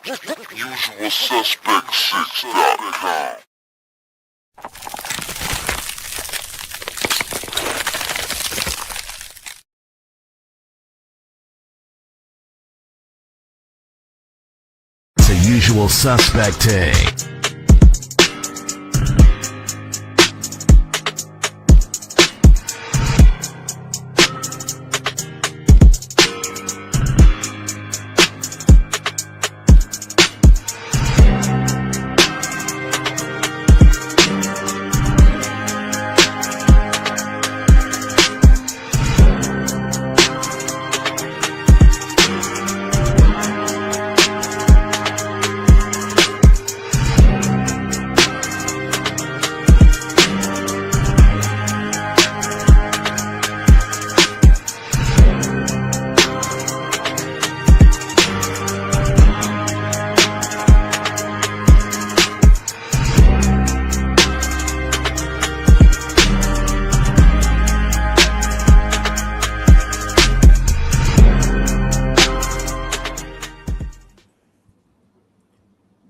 UsualSuspect6.com. The Usual Suspect take.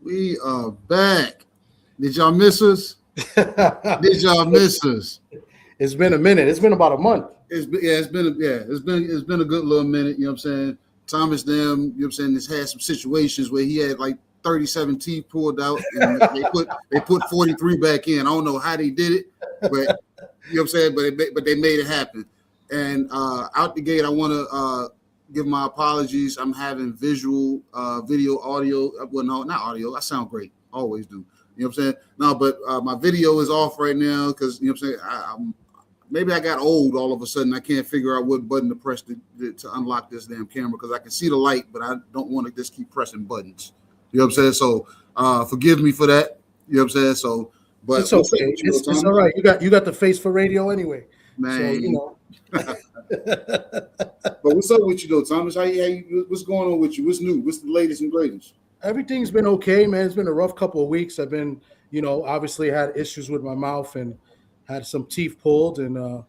We are back. Did y'all miss us? Did y'all miss us? It's been a minute. It's been about a month. It's been a good little minute. You know what I'm saying? Thomas, them, you know what I'm saying, has had some situations where he had like 37 teeth pulled out, and they put 43 back in. I don't know how they did it, but you know what I'm saying. But they made it happen. And out the gate, I want to give my apologies. I'm having visual, video, audio. Well, no, not audio. I sound great. Always do. You know what I'm saying? No, but my video is off right now because, you know what I'm saying, maybe I got old all of a sudden. I can't figure out what button to press to unlock this damn camera because I can see the light, but I don't want to just keep pressing buttons. You know what I'm saying? So forgive me for that. You know what I'm saying? So, but it's okay. It's all right. You got the face for radio anyway. Man. So, you know. But what's up with you though, Thomas? How you, what's going on with you? What's new? What's the latest and greatest? Everything's been okay, man. It's been a rough couple of weeks. I've been, you know, obviously had issues with my mouth and had some teeth pulled and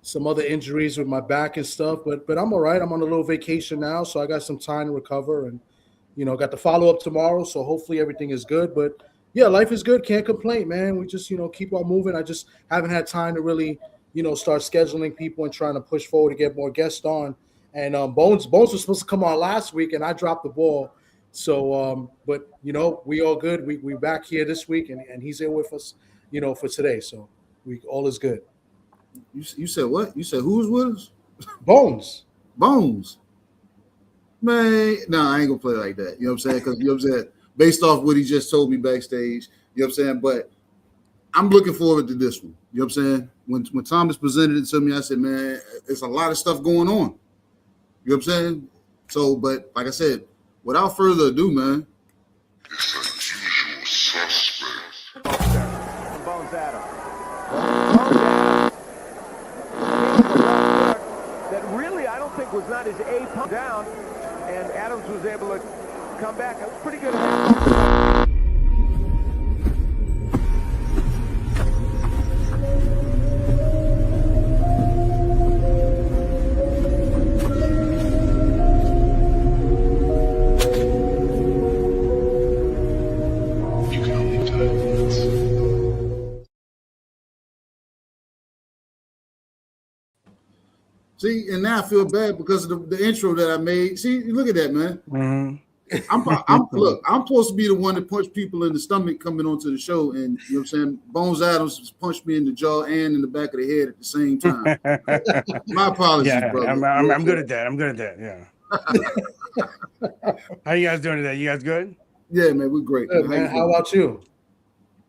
some other injuries with my back and stuff. But I'm all right. I'm on a little vacation now, so I got some time to recover and, you know, got the follow-up tomorrow. So hopefully everything is good. But yeah, life is good. Can't complain, man. We just, you know, keep on moving. I just haven't had time to really, you know, start scheduling people and trying to push forward to get more guests on. And Bones was supposed to come on last week, and I dropped the ball. So, but, you know, we all good. We back here this week, and he's here with us, you know, for today. So we all is good. You said what? You said who's with us? Bones. Man, no, I ain't gonna play like that. You know what I'm saying? Because you know what I'm saying, based off what he just told me backstage, you know what I'm saying? But I'm looking forward to this one. You know what I'm saying? When Thomas presented it to me, I said, man, it's a lot of stuff going on. You know what I'm saying? So, but like I said, without further ado, man. It's the usual suspect. Bones Adams. That really I don't think was not his A pump down, and Adams was able to come back. It was pretty good. See, and now I feel bad because of the intro that I made. See, look at that, man. Mm-hmm. I'm supposed to be the one that punched people in the stomach coming onto the show, and you know what I'm saying. Bones Adams punched me in the jaw and in the back of the head at the same time. My apologies, brother. I'm good at that. I'm good at that. Yeah. How you guys doing today? You guys good? Yeah, man, we're great. Good, man. How about you?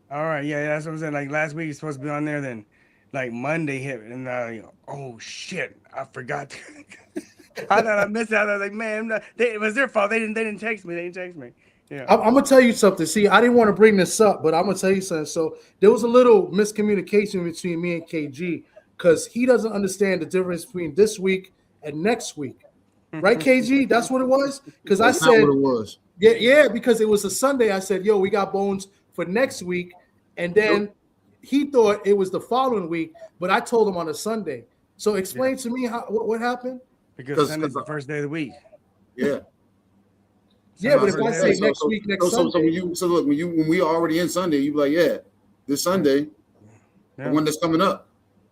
All right. Yeah, that's what I'm saying. Like last week, you're supposed to be on there. Then, like Monday hit, and oh shit, I forgot. I thought I missed out. I was like, man, it was their fault. They didn't text me. Yeah. I'm gonna tell you something. See, I didn't want to bring this up, but I'm gonna tell you something. So there was a little miscommunication between me and KG because he doesn't understand the difference between this week and next week, right, KG? That's what it was. Because I said, what it was. Yeah, because it was a Sunday. I said, yo, we got Bones for next week, and then he thought it was the following week, but I told him on a Sunday. So explain to me what happened. Because Sunday's the first day of the week. Yeah. Yeah, but my if first I day. say next week, next so Sunday, when we already in Sunday, you be like, yeah, this Sunday, the Yeah. one that's coming up.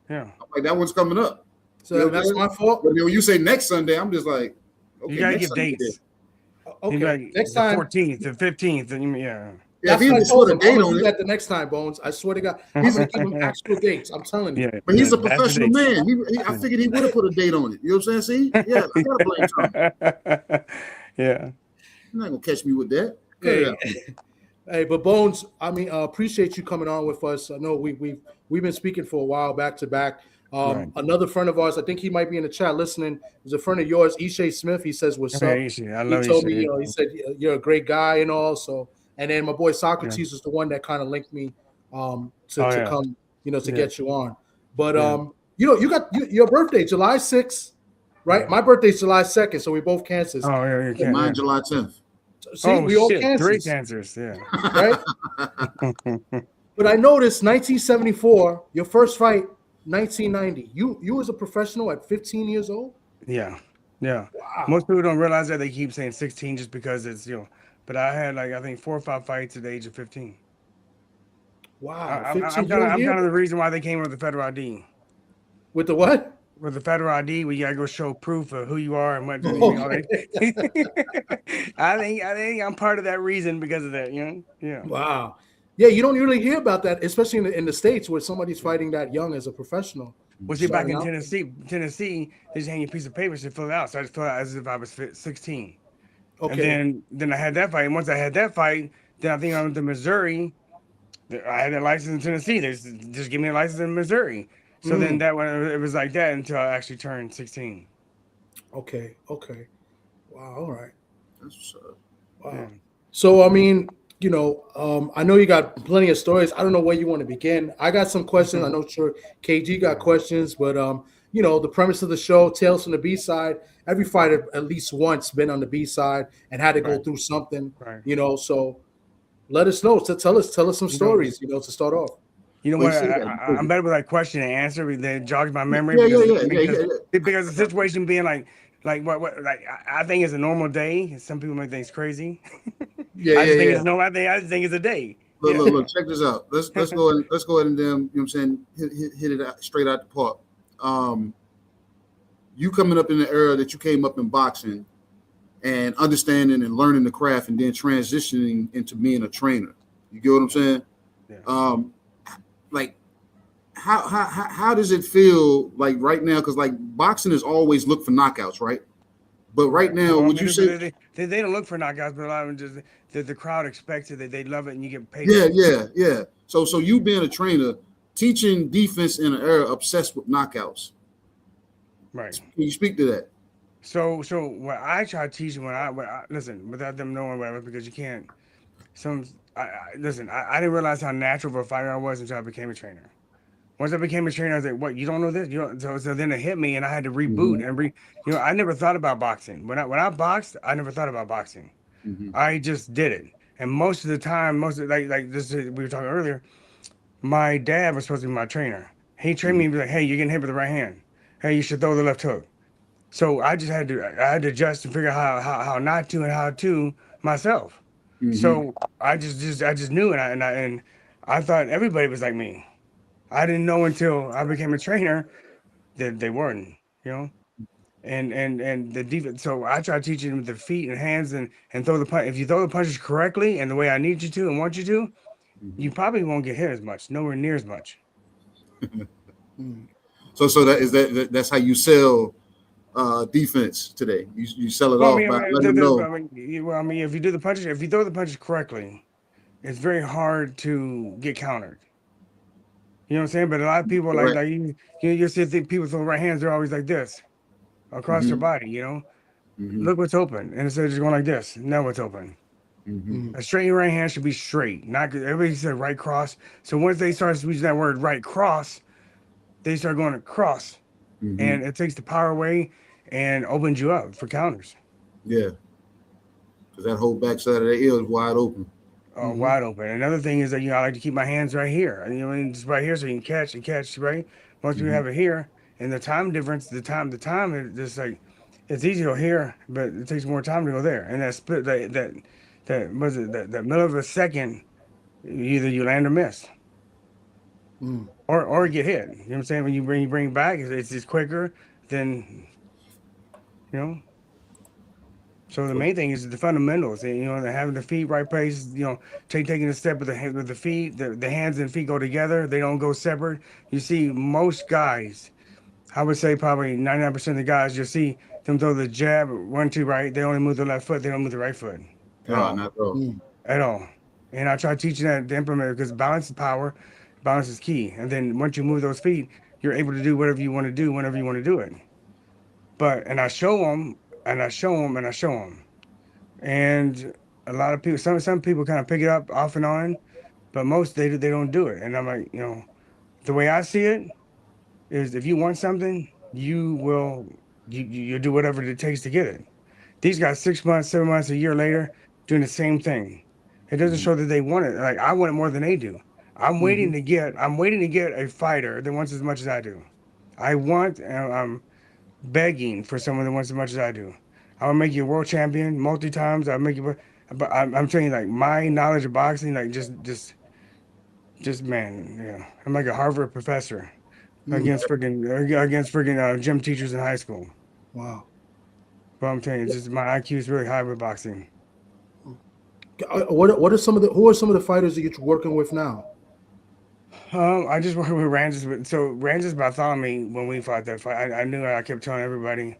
Yeah. I'm like, that one's coming up. You so know what I'm that's saying? my fault. But then when you say next Sunday, I'm just like, You okay, gotta next give Sunday. dates. Okay, Like next the time. 14th, the 15th, and yeah. Yeah, if That's he what I just told put a him. I'm date gonna on do it, that the next time, Bones. I swear to God, I'm gonna give him actual dates. I'm telling you. Yeah. but he's a that's the professional dates. man. I figured he would have put a date on it. You know what I'm saying? See? Yeah, I gotta blame Tom. Yeah. You're not gonna catch me with that. Cut it Hey, out. hey, but Bones, I mean, appreciate you coming on with us. I know we've been speaking for a while, back to back. Right. Another friend of ours, I think he might be in the chat listening, is a friend of yours, Ishay Smith. He says, "What's up?" Okay, Ishi. I He love told me, Ishi. he said you're a great guy and all. So, and then my boy Socrates is the one that kind of linked me Oh, to yeah. come, to Yeah. get you on. But Yeah. you got your birthday July 6th, right? My birthday's July 2nd, so we both cancers, Oh, yeah, you can't. Mine Yeah. July 10th. See, Oh, we all shit. 3 cancers, cancers. Yeah. right? But I noticed 1974, your first fight, 1990. You was a professional at 15 years old. Yeah. Yeah. Wow. Most people don't realize that. They keep saying 16 just because it's, but I had I think 4 or 5 fights at the age of 15. Wow. I'm 15. kind of the reason why they came with the federal ID. With the what? With the federal ID, we gotta go show proof of who you are and what. Okay. I think I'm part of that reason because of that. Yeah. Wow. Yeah, you don't really hear about that, especially in the States where somebody's fighting that young as a professional. Well, see, back in Starting out. Tennessee, they just hang you a piece of paper to fill it out. So I just filled it out as if I was 16. Okay. And then I had that fight. And once I had that fight, then I think I went to Missouri. I had a license in Tennessee. They just give me a license in Missouri. So then that one, it was like that until I actually turned 16. Okay. Wow. All right. That's what's up. Wow. Yeah. So I mean, I know you got plenty of stories. I don't know where you want to begin. I got some questions. I know sure KG got questions, but the premise of the show, Tales from the B-Side, every fighter at least once been on the B-Side and had to go through something. Right. So let us know. So tell us some stories, to start off. You know Well, what? you see that. I'm better with question and answer. That jogs my memory because the situation being like what I think is a normal day. Some people may think it's crazy. I just think it's normal. I just think it's a day. Look, check this out. Let's go ahead and then, you know what I'm saying, hit it out, straight out the park. You coming up in the era that you came up in boxing and understanding and learning the craft and then transitioning into being a trainer. You get what I'm saying? Yeah. Like how does it feel like right now? Because like boxing is always look for knockouts, right? But right now, would you say they don't look for knockouts, but a lot of them just the crowd expects it, that they love it, and you get paid. Yeah. So you being a trainer, teaching defense in an era obsessed with knockouts, right? Can you speak to that? So what I try to teach when I listen without them knowing whatever, because you can't. I didn't realize how natural of a fighter I was until I became a trainer. Once I became a trainer, I was like, "What? You don't know this? You don't?" So then it hit me, and I had to reboot and I never thought about boxing. When I boxed, I never thought about boxing. I just did it, and most of the time, like this we were talking earlier, my dad was supposed to be my trainer. He trained me, like, "Hey, you're getting hit with the right hand. Hey, you should throw the left hook." So I had to adjust and figure out how not to and how to myself. So I just knew, and I thought everybody was like me. I didn't know until I became a trainer that they weren't, and the defense. So I try teaching them with the feet and hands and throw the punch. If you throw the punches correctly and the way I need you to and want you to, you probably won't get hit as much, nowhere near as much. So that's how you sell defense today. You sell it off by letting them know. If you do the punches, if you throw the punches correctly, it's very hard to get countered. You know what I'm saying? But a lot of people you see people throw right hands, they're always like this across their body, Look what's open. And instead of just going like this, now what's open. A straight right hand should be straight. Not everybody said right cross. So once they start using that word right cross, they start going across. And it takes the power away and opens you up for counters. Yeah. Because that whole backside of the ear is wide open. Wide open. Another thing is that I like to keep my hands right here. Just right here so you can catch, right? Most people have it here, and the time difference, the time is just like it's easy to go here, but it takes more time to go there. And that split, that was it, that middle of a second, either you land or miss, Mm. or get hit. You know what I'm saying? When you bring back, it's just quicker than you know. So the main thing is the fundamentals, and having the feet right place. Taking a step with with the feet, the hands and feet go together. They don't go separate. You see, most guys, I would say probably 99% of the guys, you'll see them throw the jab, 1-2 right. They only move the left foot. They don't move the right foot at No, all, not at all. Mm. at all. And I try teaching that to implement because balance is power, balance is key. And then once you move those feet, you're able to do whatever you want to do whenever you want to do it. And I show them, and I show them, and I show them. And a lot of people, some people kind of pick it up off and on, but most they don't do it. And I'm like, the way I see it is, if you want something, you'll do whatever it takes to get it. These guys, 6 months, 7 months, a year later, doing the same thing. It doesn't show that they want it. Like, I want it more than they do. I'm waiting to get a fighter that wants as much as I do. I'm begging for someone that wants as much as I do. I'll make you a world champion multi times. I'll make you, but I'm telling you, like, my knowledge of boxing, like, just man, I'm like a Harvard professor against friggin' gym teachers in high school. Wow. But I'm telling you, it's just my IQ is really high with boxing. What are some of the who are some of the fighters that you're working with now? I just worked with Ranges. So Ranges Bartholomew, when we fought that fight, I knew, I kept telling everybody,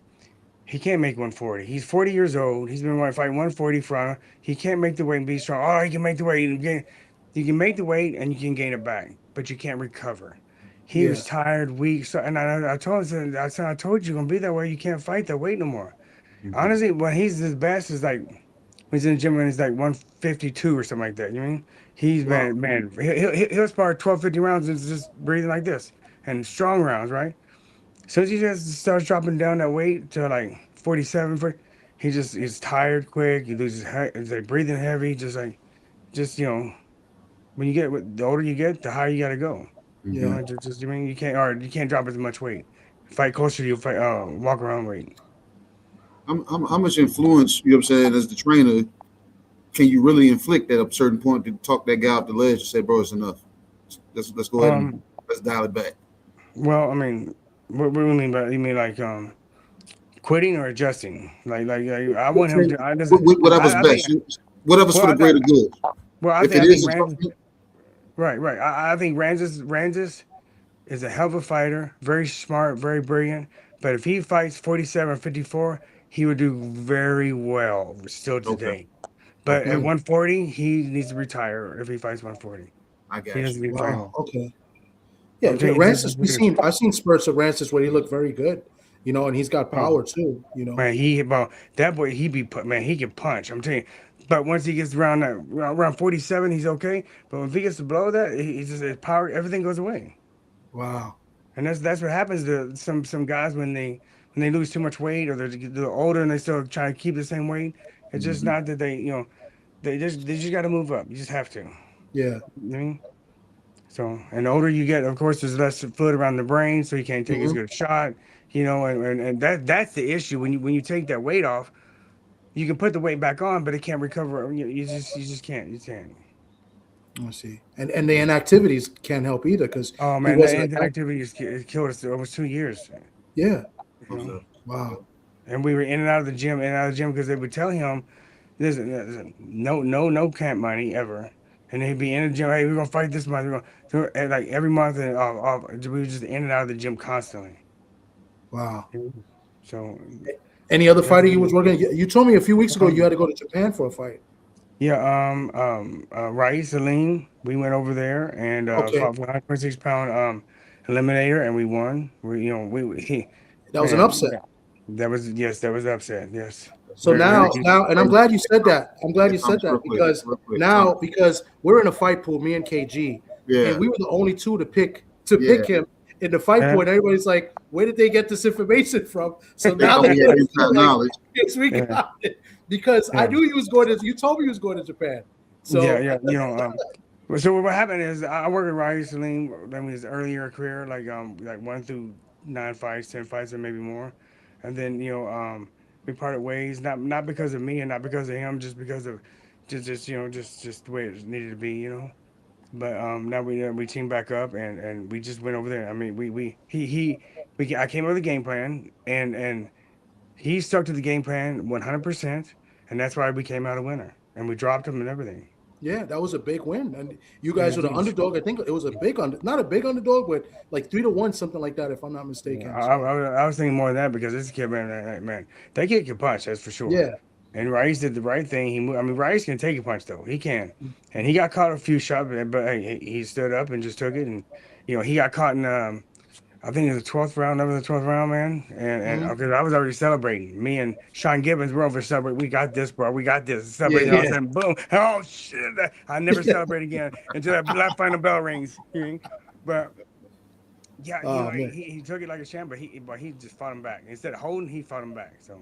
he can't make 140. He's 40 years old. He's been fighting 140 for. He can't make the weight and be strong. Oh, he can make the weight. You can make the weight and you can gain it back, but you can't recover. He was tired, weak. So, and I told him, I said, I told you, you're gonna be that way. You can't fight that weight no more. Honestly, when he's his best is like when he's in the gym when he's like 152 or something like that. You know what I mean? He's man. He'll spar 12, 50 rounds and just breathing like this, and strong rounds, right? As soon as he just starts dropping down that weight to like 47, he's tired quick. He loses, he's like breathing heavy, just when you get, the older you get, the higher you gotta go. Yeah. I mean, you can't drop as much weight. Fight closer to your fight, walk around weight. How much influence, you know what I'm saying, as the trainer, can you really inflict at a certain point to talk that guy off the ledge and say, bro, it's enough. Let's go ahead and let's dial it back. Well, I mean, what do you mean by, like quitting or adjusting? Like I want him to. Whatever's best. Whatever's for the greater good. Well, I If think it is, right. I think Ranges is a hell of a fighter, very smart, very brilliant. But if he fights 47 or 54, he would do very well still today. But at 140, he needs to retire if he fights 140. I got He doesn't need to fight. Wow. Okay. Yeah, I'm telling you, Rancis. I've seen spurts of Rancis where he looked very good, and he's got power too. Man, that boy, he can punch. I'm telling you. But once he gets around 47, he's okay. But if he gets to below that, he's just, his power, everything goes away. Wow. And that's what happens to some guys when they lose too much weight, or they're older and they still try to keep the same weight. It's just not that they just got to move up. You just have to. Yeah. You know what I mean? So, and the older you get, of course, there's less fluid around the brain, so you can't take as good a shot. And that's the issue when you take that weight off. You can put the weight back on, but it can't recover. You just can't. You can't. I see. And the inactivities can't help either because Oh man, the inactivity has killed us almost 2 years. Yeah. Wow. And we were in and out of the gym, because they would tell him, there's no camp money ever, and he'd be in the gym. Hey, we're gonna fight this month. And like every month, and we were just in and out of the gym constantly. Wow. So, any other fighter you was working? You told me a few weeks ago you had to go to Japan for a fight. Yeah, Raif Salim, we went over there and fought for 126-pound eliminator, and we won. That was an upset. That was upset. Yes. So now, and I'm glad you said that. I'm glad you said that because we're in a fight pool, me and KG, and we were the only two to pick him in the fight pool. And everybody's like, "Where did they get this information from?" So now that we got it. Because I knew he was going to. You told me he was going to Japan. So So what happened is I worked with Raif Salim. That was his earlier career, like 1 through 9 fights, 10 fights, or maybe more. and then we parted ways, not because of me and not because of him, just because of just the way it needed to be, But now we team back up and we just went over there. I mean, I came up with a game plan and he stuck to the game plan 100%, and that's why we came out a winner and we dropped him and everything. Yeah, that was a big win, and you Yeah, guys were the underdog. I think it was a big not a big underdog, but like 3-1, something like that, if I'm not mistaken. Yeah, I was thinking more of that because this kid, man, that kid can punch, that's for sure. Yeah. And Rice did the right thing. Rice can take a punch though. He can, and he got caught a few shots, but hey, he stood up and just took it. And he got caught in I think it was the 12th round, over the 12th round, man. And because I was already celebrating. Me and Sean Gibbons were over celebrating. We got this, bro. We got this. Celebrating all of a sudden, boom. Oh shit! I never celebrate again until that final bell rings. But yeah, he took it like a champ, but he just fought him back. Instead of holding, he fought him back. So.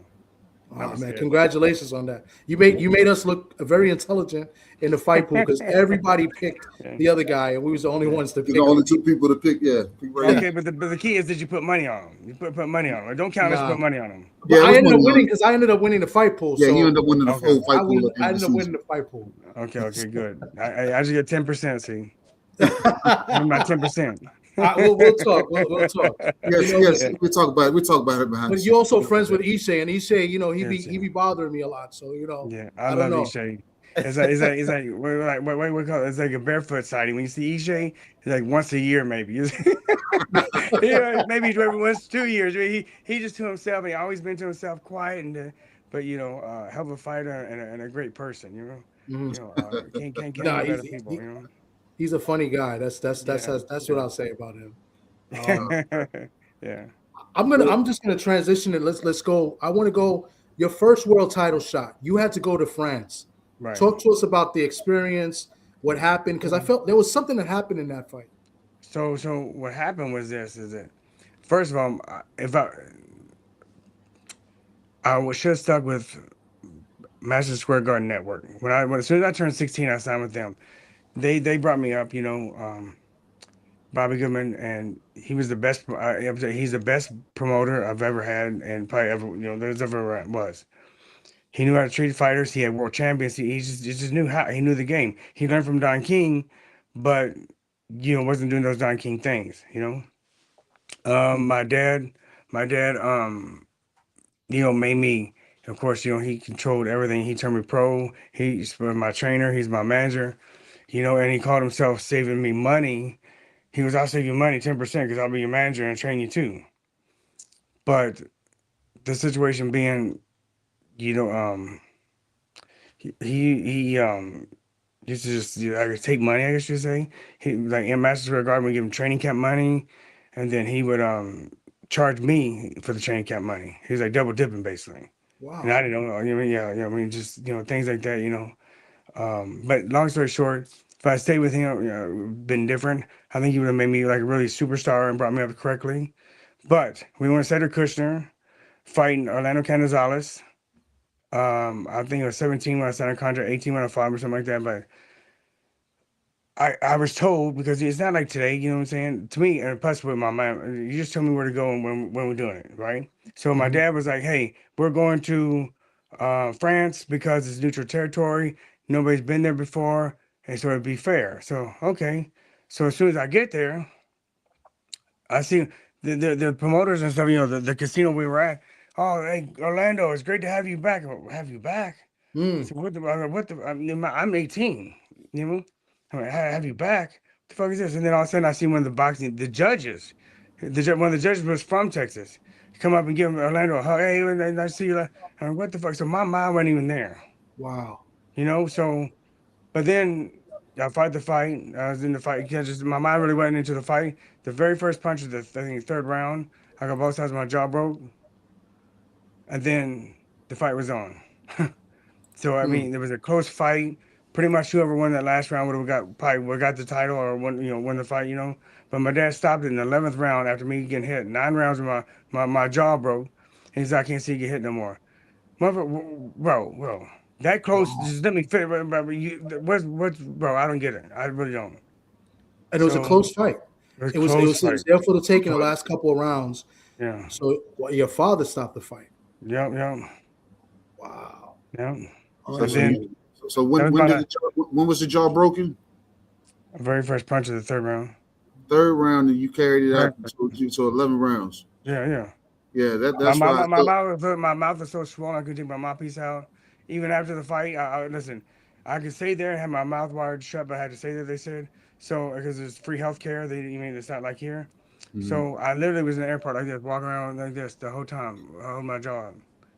Oh, man, congratulations on that. You made us look very intelligent in the fight pool because everybody picked the other guy, and we was the only ones to pick. The only 2 people to pick, yeah. Okay, but the key is that you put money on him. You put money on him. Don't count us put money on him. Yeah, I ended up winning because I ended up winning the fight pool. Yeah, so you ended up winning the whole fight pool. I ended up winning the fight pool. Okay, good. I just get 10%. See, I'm my 10%. We'll talk. We'll talk. Yes. We talk about it behind. But you're also friends with Ishay, and Ishay, he be bothering me a lot. So Yeah, I love Ishay. It's like what we call it? It's like a barefoot sighting. When you see Ishay, it's like once a year maybe. Maybe once 2 years. He just to himself. He always been to himself, quiet but hell of a fighter and a great person. Can't get better people. He's a funny guy. That's what I'll say about him. Yeah. I'm just gonna transition and let's go. I want to go your first world title shot. You had to go to France. Right. Talk to us about the experience, what happened, because I felt there was something that happened in that fight. So what happened was this: is that first of all, if I should have stuck with Madison Square Garden Network. As soon as I turned 16, I signed with them. They brought me up, Bobby Goodman, and he was the best. He's the best promoter I've ever had, and probably ever there's ever was. He knew how to treat fighters. He had world champions. He just knew how. He knew the game. He learned from Don King, but wasn't doing those Don King things. My dad, made me. Of course, he controlled everything. He turned me pro. He's my trainer. He's my manager. And he called himself saving me money. He was, I'll save you money 10% because I'll be your manager and train you too. But the situation being, he used to just take money, I guess you say. He like in Madison Square Garden would give him training camp money, and then he would charge me for the training camp money. He was like double dipping basically. Wow. And I didn't know. Just things like that. But long story short, if I stayed with him, been different. I think he would have made me like a really superstar and brought me up correctly. But we went to Cedric Kushner fighting Orlando Canizales. I think it was 17 when I signed a contract, 18 when I fought him or something like that. But I was told, because it's not like today, you know what I'm saying? To me, and plus with my mind, you just tell me where to go and when we're doing it, right? So my dad was like, hey, we're going to France because it's neutral territory. Nobody's been there before, and so it'd be fair. So, okay. So as soon as I get there, I see the promoters and stuff, the casino we were at. Oh, hey, Orlando, it's great to have you back. Have you back? So I'm 18, have you back? What the fuck is this? And then all of a sudden I see one of the judges. One of the judges was from Texas. Come up and give Orlando a hug. Hey, nice to see you. What the fuck? So my mind wasn't even there. Wow. So, but then I fight the fight. I was in the fight. My mind really went into the fight. The very first punch of the third round, I got both sides of my jaw broke. And then the fight was on. So, I mean, there was a close fight. Pretty much whoever won that last round would have got the title or won the fight, But my dad stopped it in the 11th round after me getting hit. 9 rounds with my jaw broke. And he's like, I can't see you get hit no more. Bro, that close, just let me fit. Bro, I don't get it. I really don't. And it was a close fight. It was there for the taking the last couple of rounds. Yeah. So your father stopped the fight. Yep. Yep. Wow. Yep. So, And so, then you, so that was when about did a the jaw, when was the jaw broken? very first punch of the third round. Third round, and you carried it Very out first. to 11 rounds. Yeah. Yeah. Yeah, My that's my, why I my, my thought. mouth my mouth was so swollen I couldn't take my mouthpiece out. Even after the fight, listen, I could stay there and have my mouth wired shut, but I had to stay there. They said so because there's free healthcare. They you mean it's not like here. Mhm. So I literally was in the airport like this, walking around like this the whole time, holding my jaw.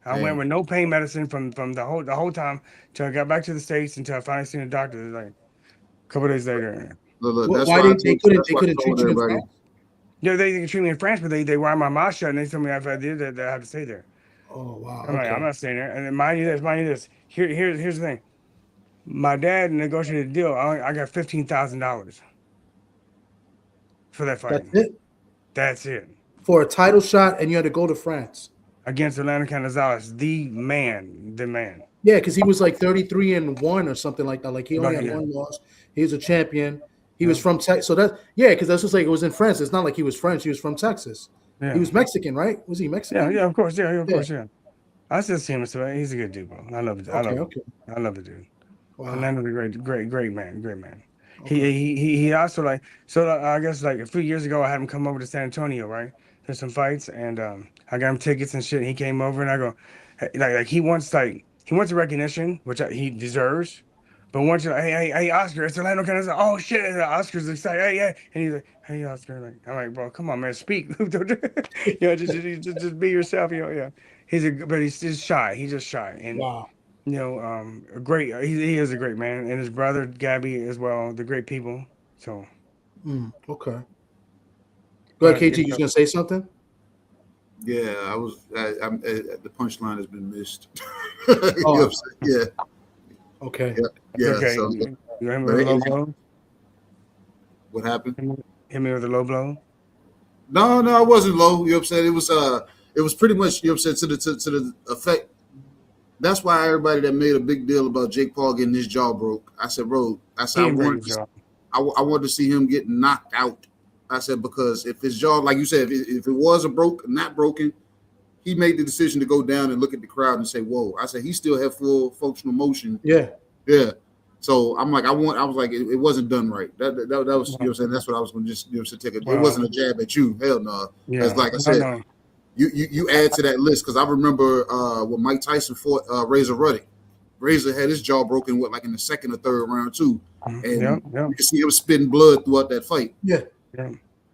I went Damn. with no pain medicine from the whole time till I got back to the States until I finally seen a doctor. Like a couple days later. Look, that's Why why I didn't they told. couldn't That's they why couldn't I treat told you in everybody. France? Yeah, they can treat me in France, but they wired my mouth shut and they told me if I did that, I have to stay there. Oh wow. I'm like, I'm Okay. not staying there. And then mind you this. Here's the thing. My dad negotiated a deal. I got $15,000 for that fight. That's it That's it. for a title shot, and you had to go to France. Against Orlando Canizales, the man, the man. Yeah, because he was like 33-1 or something like that. Like he only Right, had yeah, one loss. He was a champion. He was yeah, from Texas. So that yeah, because that's just like it was in France. It's not like he was French. He was from Texas. He yeah, was Mexican, right? Was he yeah, Mexican? yeah. Of course, yeah, of Yeah. course, yeah. I still see him. So he's a good dude, bro. I love it. I Okay. love him. Okay. I love the dude. Wow. Orlando's a great man, great man. Okay. He also like so I guess like a few years ago I had him come over to San Antonio, right? There's some fights and I got him tickets and shit. And he came over and I go hey, like he wants a recognition which he deserves. But once you're like, hey, Oscar, it's Orlando kind of like, oh shit, and Oscar's excited, hey, yeah, and he's like, hey, Oscar, like, I'm like, bro, come on, man, speak, just be yourself, yeah. But he's just shy, he's just shy, and Wow. a great. He is a great man, and his brother Gabby as well. The great people. So, Okay. Go ahead, but KT. You was gonna say something? Yeah, I was. The punchline has been missed. You know what Oh, I'm saying? Yeah, okay. yeah, it's yeah. okay. So, You hit me but with a low blow. what happened? Hit me with a low blow. No, I wasn't low. You know what I'm saying? It was pretty much, you know what I'm saying, to the effect. That's why everybody that made a big deal about Jake Paul getting his jaw broke. I said, bro, He didn't break his jaw. I wanted to see him get knocked out. I said, because if his jaw, like you said, if it was not broken, he made the decision to go down and look at the crowd and say, whoa. I said, he still had full functional motion. Yeah. Yeah. So I'm like, I was like, it wasn't done right. That was, you know what I'm saying? That's what I was going to just, you know, take it. It Well, wasn't a jab at you. Hell no. Because yeah, like I no, said, no, you add to that list. Because I remember when Mike Tyson fought Razor Ruddock. Razor had his jaw broken, like in the second or third round too. And yeah, you can see him spitting blood throughout that fight. Yeah. yeah.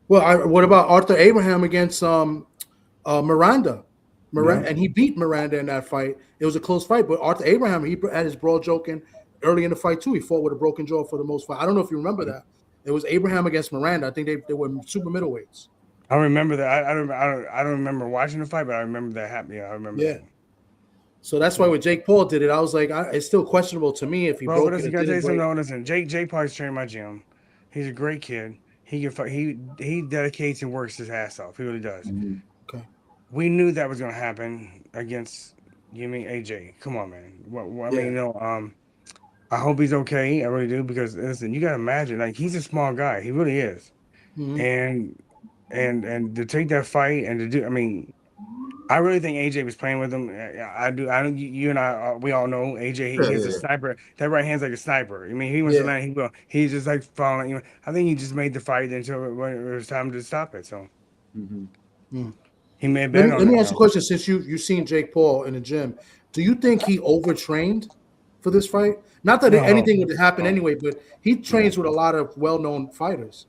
Well, what about Arthur Abraham against Miranda? Yeah. And he beat Miranda in that fight. It was a close fight, but Arthur Abraham, he had his brawl joking early in the fight too. He fought with a broken jaw for the most part. I don't know if you remember that. It was Abraham against Miranda. I think they were super middleweights. I remember that. I don't remember watching the fight, but I remember that happening. Yeah, I remember Yeah. that. So that's why when Jake Paul did it, I was like, it's still questionable to me if he Well, broke listen, it. gotta tell you Didn't break. something. No, listen, Jake Paul's training my gym. He's a great kid. He can fight. He dedicates and works his ass off. He really does. Okay. We knew that was gonna happen against you mean AJ. Come on, man. I mean, I hope he's okay. I really do because listen, you gotta imagine like he's a small guy. He really is. Mhm. And to take that fight and to do, I mean, I really think AJ was playing with him. I do. I don't. You and I, we all know AJ. He is a sniper. That right hand's like a sniper. I mean, he wants to land. He will. He's just like falling. I think he just made the fight until when it was time to stop it. So he may have been on Let me that. ask you a question. Since you've seen Jake Paul in the gym, do you think he overtrained for this fight? Not that No, anything would happen no. anyway, but he trains with a lot of well-known fighters.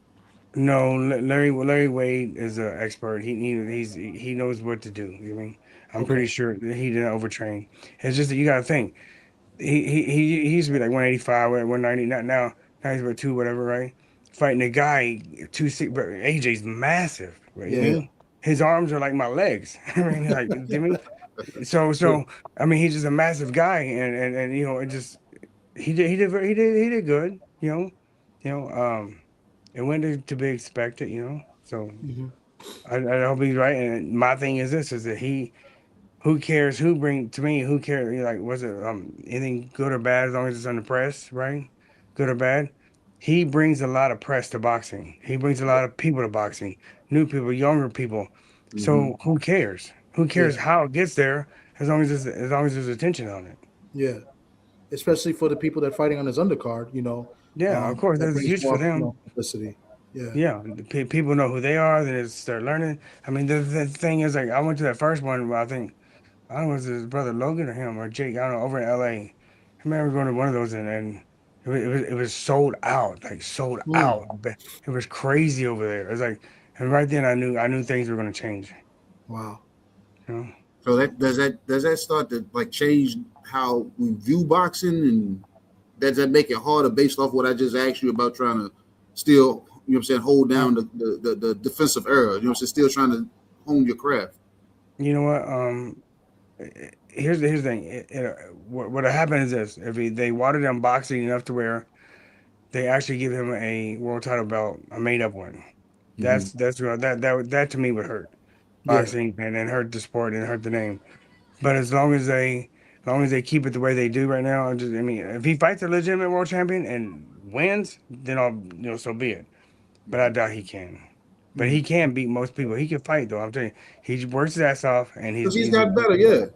No, Larry Wade is an expert. He knows what to do. You know what I mean? I'm pretty sure that he didn't overtrain. It's just that you got to think. He used to be like 185, 190. Not now. Now he's about two, whatever, right? Fighting a guy 260, but AJ's massive. Right? You know what I mean? His arms are like my legs. I mean, like, you know what I mean? So I mean, he's just a massive guy, and you know, it just he did good. You know. It went to be expected, you know. So I hope he's right. And my thing is this: is that who cares who cares? You know, like, was it anything good or bad as long as it's on the press, right? Good or bad. He brings a lot of press to boxing. He brings a lot of people to boxing, new people, younger people. So who cares? Who cares Yeah. how it gets there as long as there's attention on it. Yeah. Especially for the people that are fighting on his undercard, Yeah, of course, that that's brings huge for more, them. publicity. Yeah. Yeah, people know who they are. They just start learning. I mean, the thing is, like, I went to that first one. Where I don't know, was his brother Logan or him or Jake. I don't know, over in L.A. I remember going to one of those and it was sold out, like sold Mm. out. But it was crazy over there. It was like, and right then I knew things were going to change. Wow. You know? So that start to like change how we view boxing, and does that make it harder based off what I just asked you about trying to still, hold down the defensive era, still trying to hone your craft. You know what? Here's the thing. What happened is this: if they watered down boxing enough to where they actually give him a world title belt, a made up one. That's what that to me would hurt Yeah. boxing and then hurt the sport and hurt the name. But as long as they keep it the way they do right now, I mean, if he fights a legitimate world champion and wins, then so be it. But I doubt he can. But he can beat most people. He can fight though. I'm telling you, he works his ass off, and Because he's he's a gotten better, yeah,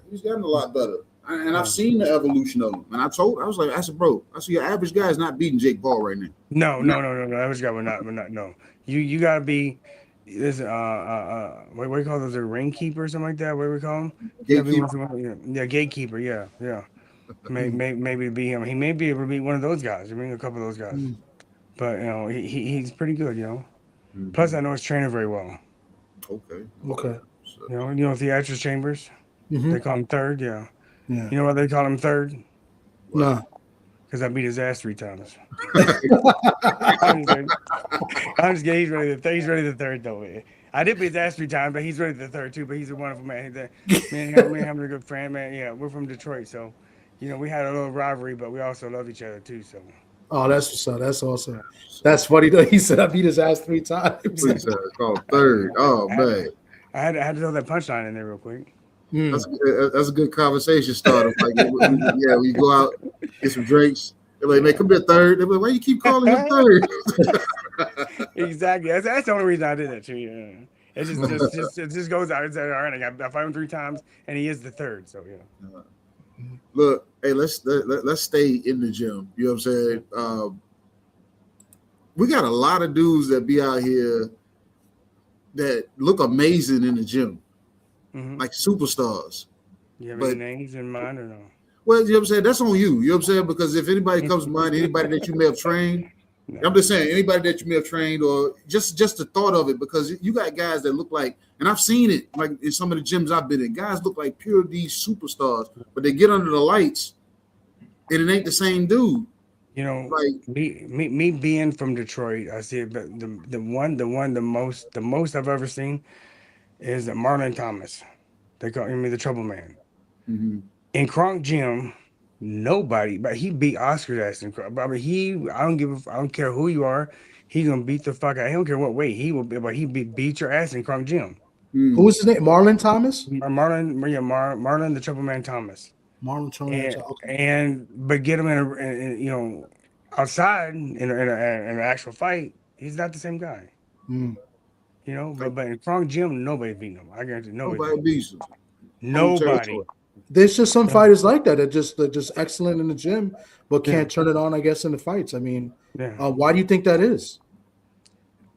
he's gotten a lot better. And I've yeah. seen the evolution of him. And I said, bro, your average guy is not beating Jake Paul right now. No, Not, no, no, no, no. That was got we're not. No, you gotta be this what do you call those? A ring keeper or something like that. What do we call them? You gotta be gatekeeper. yeah, gatekeeper. Yeah, yeah. Maybe be him. He may be able to be one of those guys. I mean, a couple of those guys. Mm. But he's pretty good. Plus, Mhm. I know his trainer very well. Okay. Okay. So, Theatrics Chambers. Hmm. They call him Third. Yeah. Yeah. You know why they call him Third? Nah. Because I beat his ass 3 times. I'm just kidding. I'm just kidding. He's ready the third though. I did beat his ass 3 times, but he's ready the third too. But he's a wonderful man. Me and him are a good friend, man. Yeah, we're from Detroit, so we had a little rivalry, but we also love each other too. So Oh, that's what's up. That's awesome. That's funny though. He said I beat his ass 3 times. please, called third. Oh man, I had to throw that punchline in there real quick. Mm. that's a good conversation starter. Like, yeah, we go out, get some drinks. They're like, man, come here, third. They're like, why you keep calling him third? Exactly. That's the only reason I did that too. Yeah. It just goes out. It's all right. I fight him 3 times, and he is the third. So yeah. Look, hey, let's stay in the gym. You know what I'm saying? We got a lot of dudes that be out here that look amazing in the gym, like superstars. You have But- any names in mind or no? Well, you know what I'm saying? That's on you. You know what I'm saying? Because if anybody comes to mind, anybody that you may have trained, No. I'm just saying, anybody that you may have trained, or just the thought of it, because you got guys that look like, and I've seen it, like in some of the gyms I've been in, guys look like pure D superstars, but they get under the lights, and it ain't the same dude. Like, Me being from Detroit, I see it. But the most I've ever seen is Marlon Thomas. They call him the Trouble Man. mhm. In Kronk Gym, nobody, but he beat Oscar's ass in Kronk. I mean, I don't care who you are. He gonna beat the fuck out. He don't care what weight he will, but he beat your ass in Kronk Gym. Who was his name? Marlon Thomas? Marlon the Trouble Man Thomas. Marlon Thomas. Okay. But get him outside in an actual fight, he's not the same guy. Mm. But in Kronk Gym, nobody beat him. I guarantee Nobody beats him. Nobody. There's just some fighters like that that they're just excellent in the gym, but can't turn it on, I guess, in the fights. I mean, why do you think that is?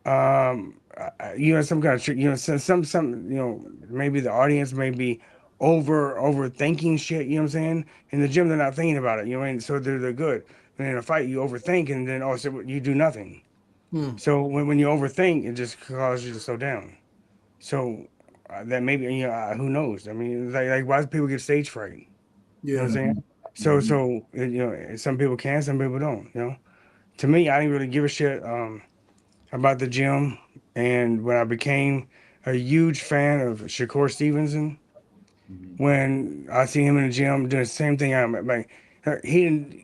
Some kind of trick. Maybe the audience may be overthinking shit. You know what I'm saying? In the gym, they're not thinking about it. You know what I mean? So they're good. But in a fight, you overthink, and then also you do nothing. So when you overthink, it just causes you to slow down. So that maybe who knows? I mean, like why do people get stage fright? You know what I'm saying? So some people can, some people don't. To me, I didn't really give a shit about the gym, and when I became a huge fan of Shakur Stevenson, when I see him in the gym doing the same thing, I'm like, he didn't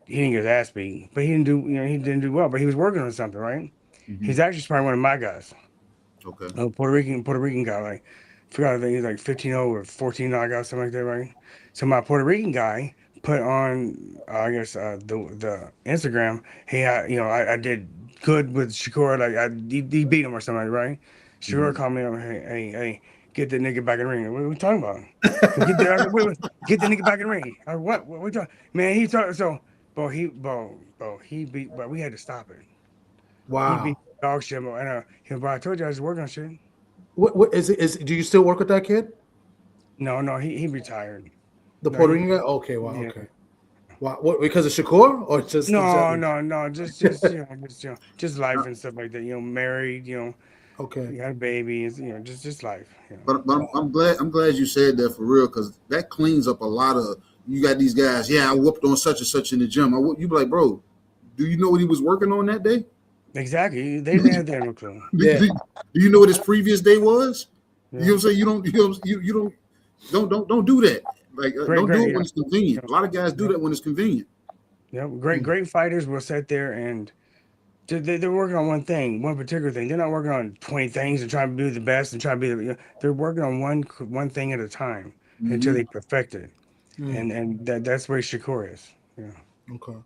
get his ass beat, but he didn't do well, but he was working on something, right? He's actually probably one of my guys. Okay. A Puerto Rican guy, like forgot, I think he's like 15-0 or 14 knockout, something like that, right? So my Puerto Rican guy put on, I guess the Instagram. Hey, I did good with Shakur, like he beat him or something, right? Sure, call me up. Hey, get the nigga back in the ring. What are we talking about? Get the nigga back in the ring. What we talking? Man, he talking so, bro, he beat, but we had to stop it. He beat Wow. dog shit, bro. And bro, I told you I was working on shit. What is it? Do you still work with that kid? No, he retired. The No, Puerto he, Rican guy? Okay, wow, yeah. okay. Wow, what, because of Shakur or just in general? No, just just life and stuff like that. Married, Okay. you got a baby, just life. But I'm glad you said that for real, because that cleans up a lot of. You got these guys. Yeah, I whooped on such and such in the gym. You be like, bro, do you know what he was working on that day? Exactly. They have their no clue. Yeah. Do you know what his previous day was? Yeah. You know what I'm saying? You don't do that. Like don't do it when it's convenient. A lot of guys do that when it's convenient. Yeah, great fighters will sit there and they're working on one thing, one particular thing. They're not working on 20 things and trying to be the best and trying to be they're working on one thing at a time until they perfect it. And that's where Shakur is. Yeah. Okay.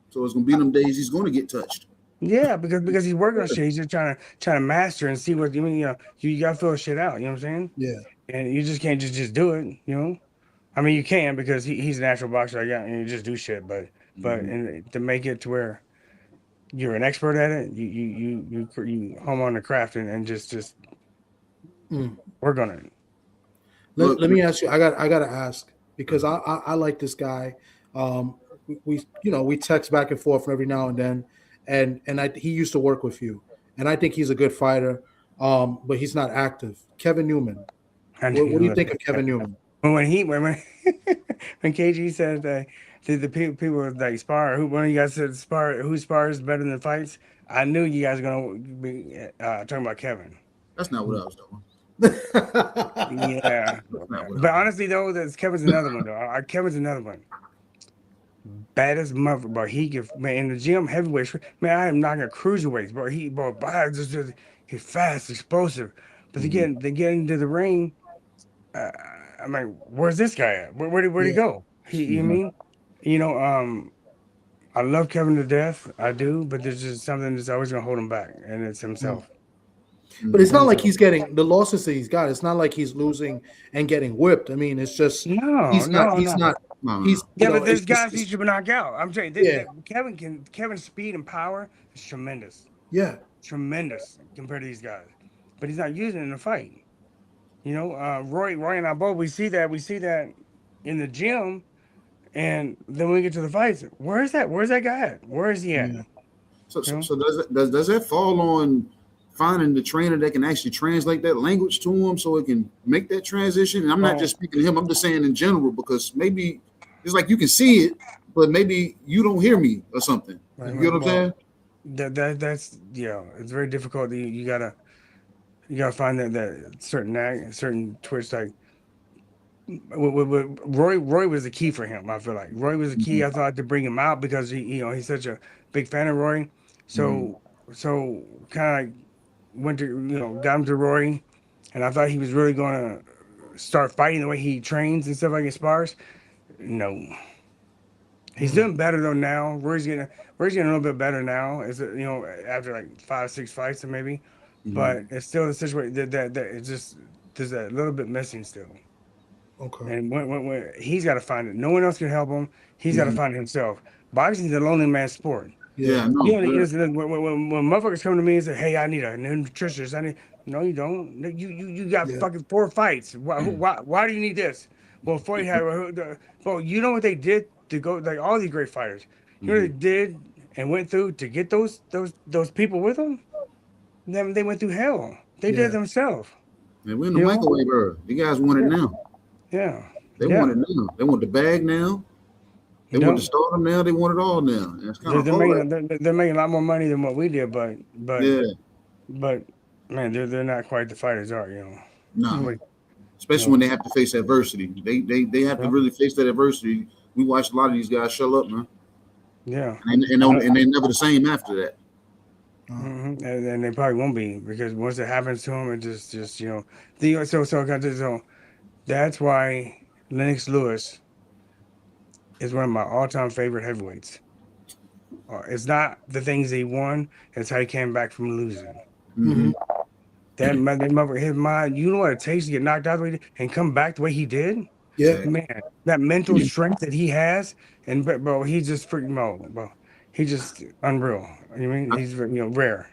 So it's gonna be them days he's gonna get touched. Yeah, because he's working on shit. He's just trying to master and see what you gotta fill shit out, you know what I'm saying? Yeah. And you just can't just do it. I mean you can because he's a natural boxer, and you just do shit, but and to make it to where you're an expert at it, you home on the craft and just work on it. Let me ask you. I got to ask because I like this guy. We text back and forth every now and then, and he used to work with you, and I think he's a good fighter. But he's not active. Kevin Newman. What do you think of Kevin Newman? When when KG said that the people like spar, one of you guys said spar, who spars better than fights? I knew you guys were gonna be talking about Kevin. That's not what I was doing. Yeah, but honestly though, Kevin's another one though. Kevin's another one. Baddest mother, bro. He can, man, in the gym, heavyweight. Man, I am knocking cruiserweights, bro. He's fast, explosive. But they get into the ring. I'm like, where's this guy at? Where'd he go? You mean, I love Kevin to death. I do, but there's just something that's always gonna hold him back, and it's himself. But it's not like he's getting the losses that he's got. It's not like he's losing and getting whipped. I mean, it's just he's not. But there's guys he should knock out. I'm saying, Kevin's speed and power is tremendous. Yeah, tremendous compared to these guys, but he's not using it in a fight. Roy and I both we see that in the gym, and then when we get to the fights, where's that guy at? Where is he at? So does that fall on finding the trainer that can actually translate that language to him so it can make that transition? And I'm not just speaking to him, I'm just saying in general, because maybe it's like you can see it, but maybe you don't hear me or something. You get what I'm saying? That's it's very difficult. You gotta find that certain twitch like. Roy was the key for him. I feel like Roy was the key. I thought to bring him out because he's such a big fan of Roy. So kind of went to got him to Roy, and I thought he was really going to start fighting the way he trains and stuff like he spars. No, he's doing better though now. Roy's getting a little bit better now. After like 5-6 fights or maybe, but it's still the situation that it's just there's a little bit missing still. Okay. And when he's got to find it. No one else can help him. He's got to find it himself. Boxing is a lonely man's sport. Yeah. When motherfuckers come to me and say, "Hey, I need a nutritionist," no, you don't. You got fucking 4 fights. Why do you need this? Well, you know what they did to go like all these great fighters. You know what they did and went through to get those people with them. Then they went through hell. They did it themselves. And we're in the microwave era. You guys want it now. Yeah. They want it now. They want the bag now. They want the stardom now. They want it all now. It's kind of hard. They're making a lot more money than what we did, but man, they're not quite the fighters are, No. Especially when they have to face adversity. They have to really face that adversity. We watched a lot of these guys show up, man. Yeah. And they're never the same after that. And they probably won't be, because once it happens to them, it just so that's why Lennox Lewis is one of my all-time favorite heavyweights. It's not the things he won; it's how he came back from losing. That his mind. You know what it takes to get knocked out the way he did and come back the way he did. Yeah, Man, that mental strength that he has, and bro, he's just freaking bro. He's just unreal. You mean he's rare.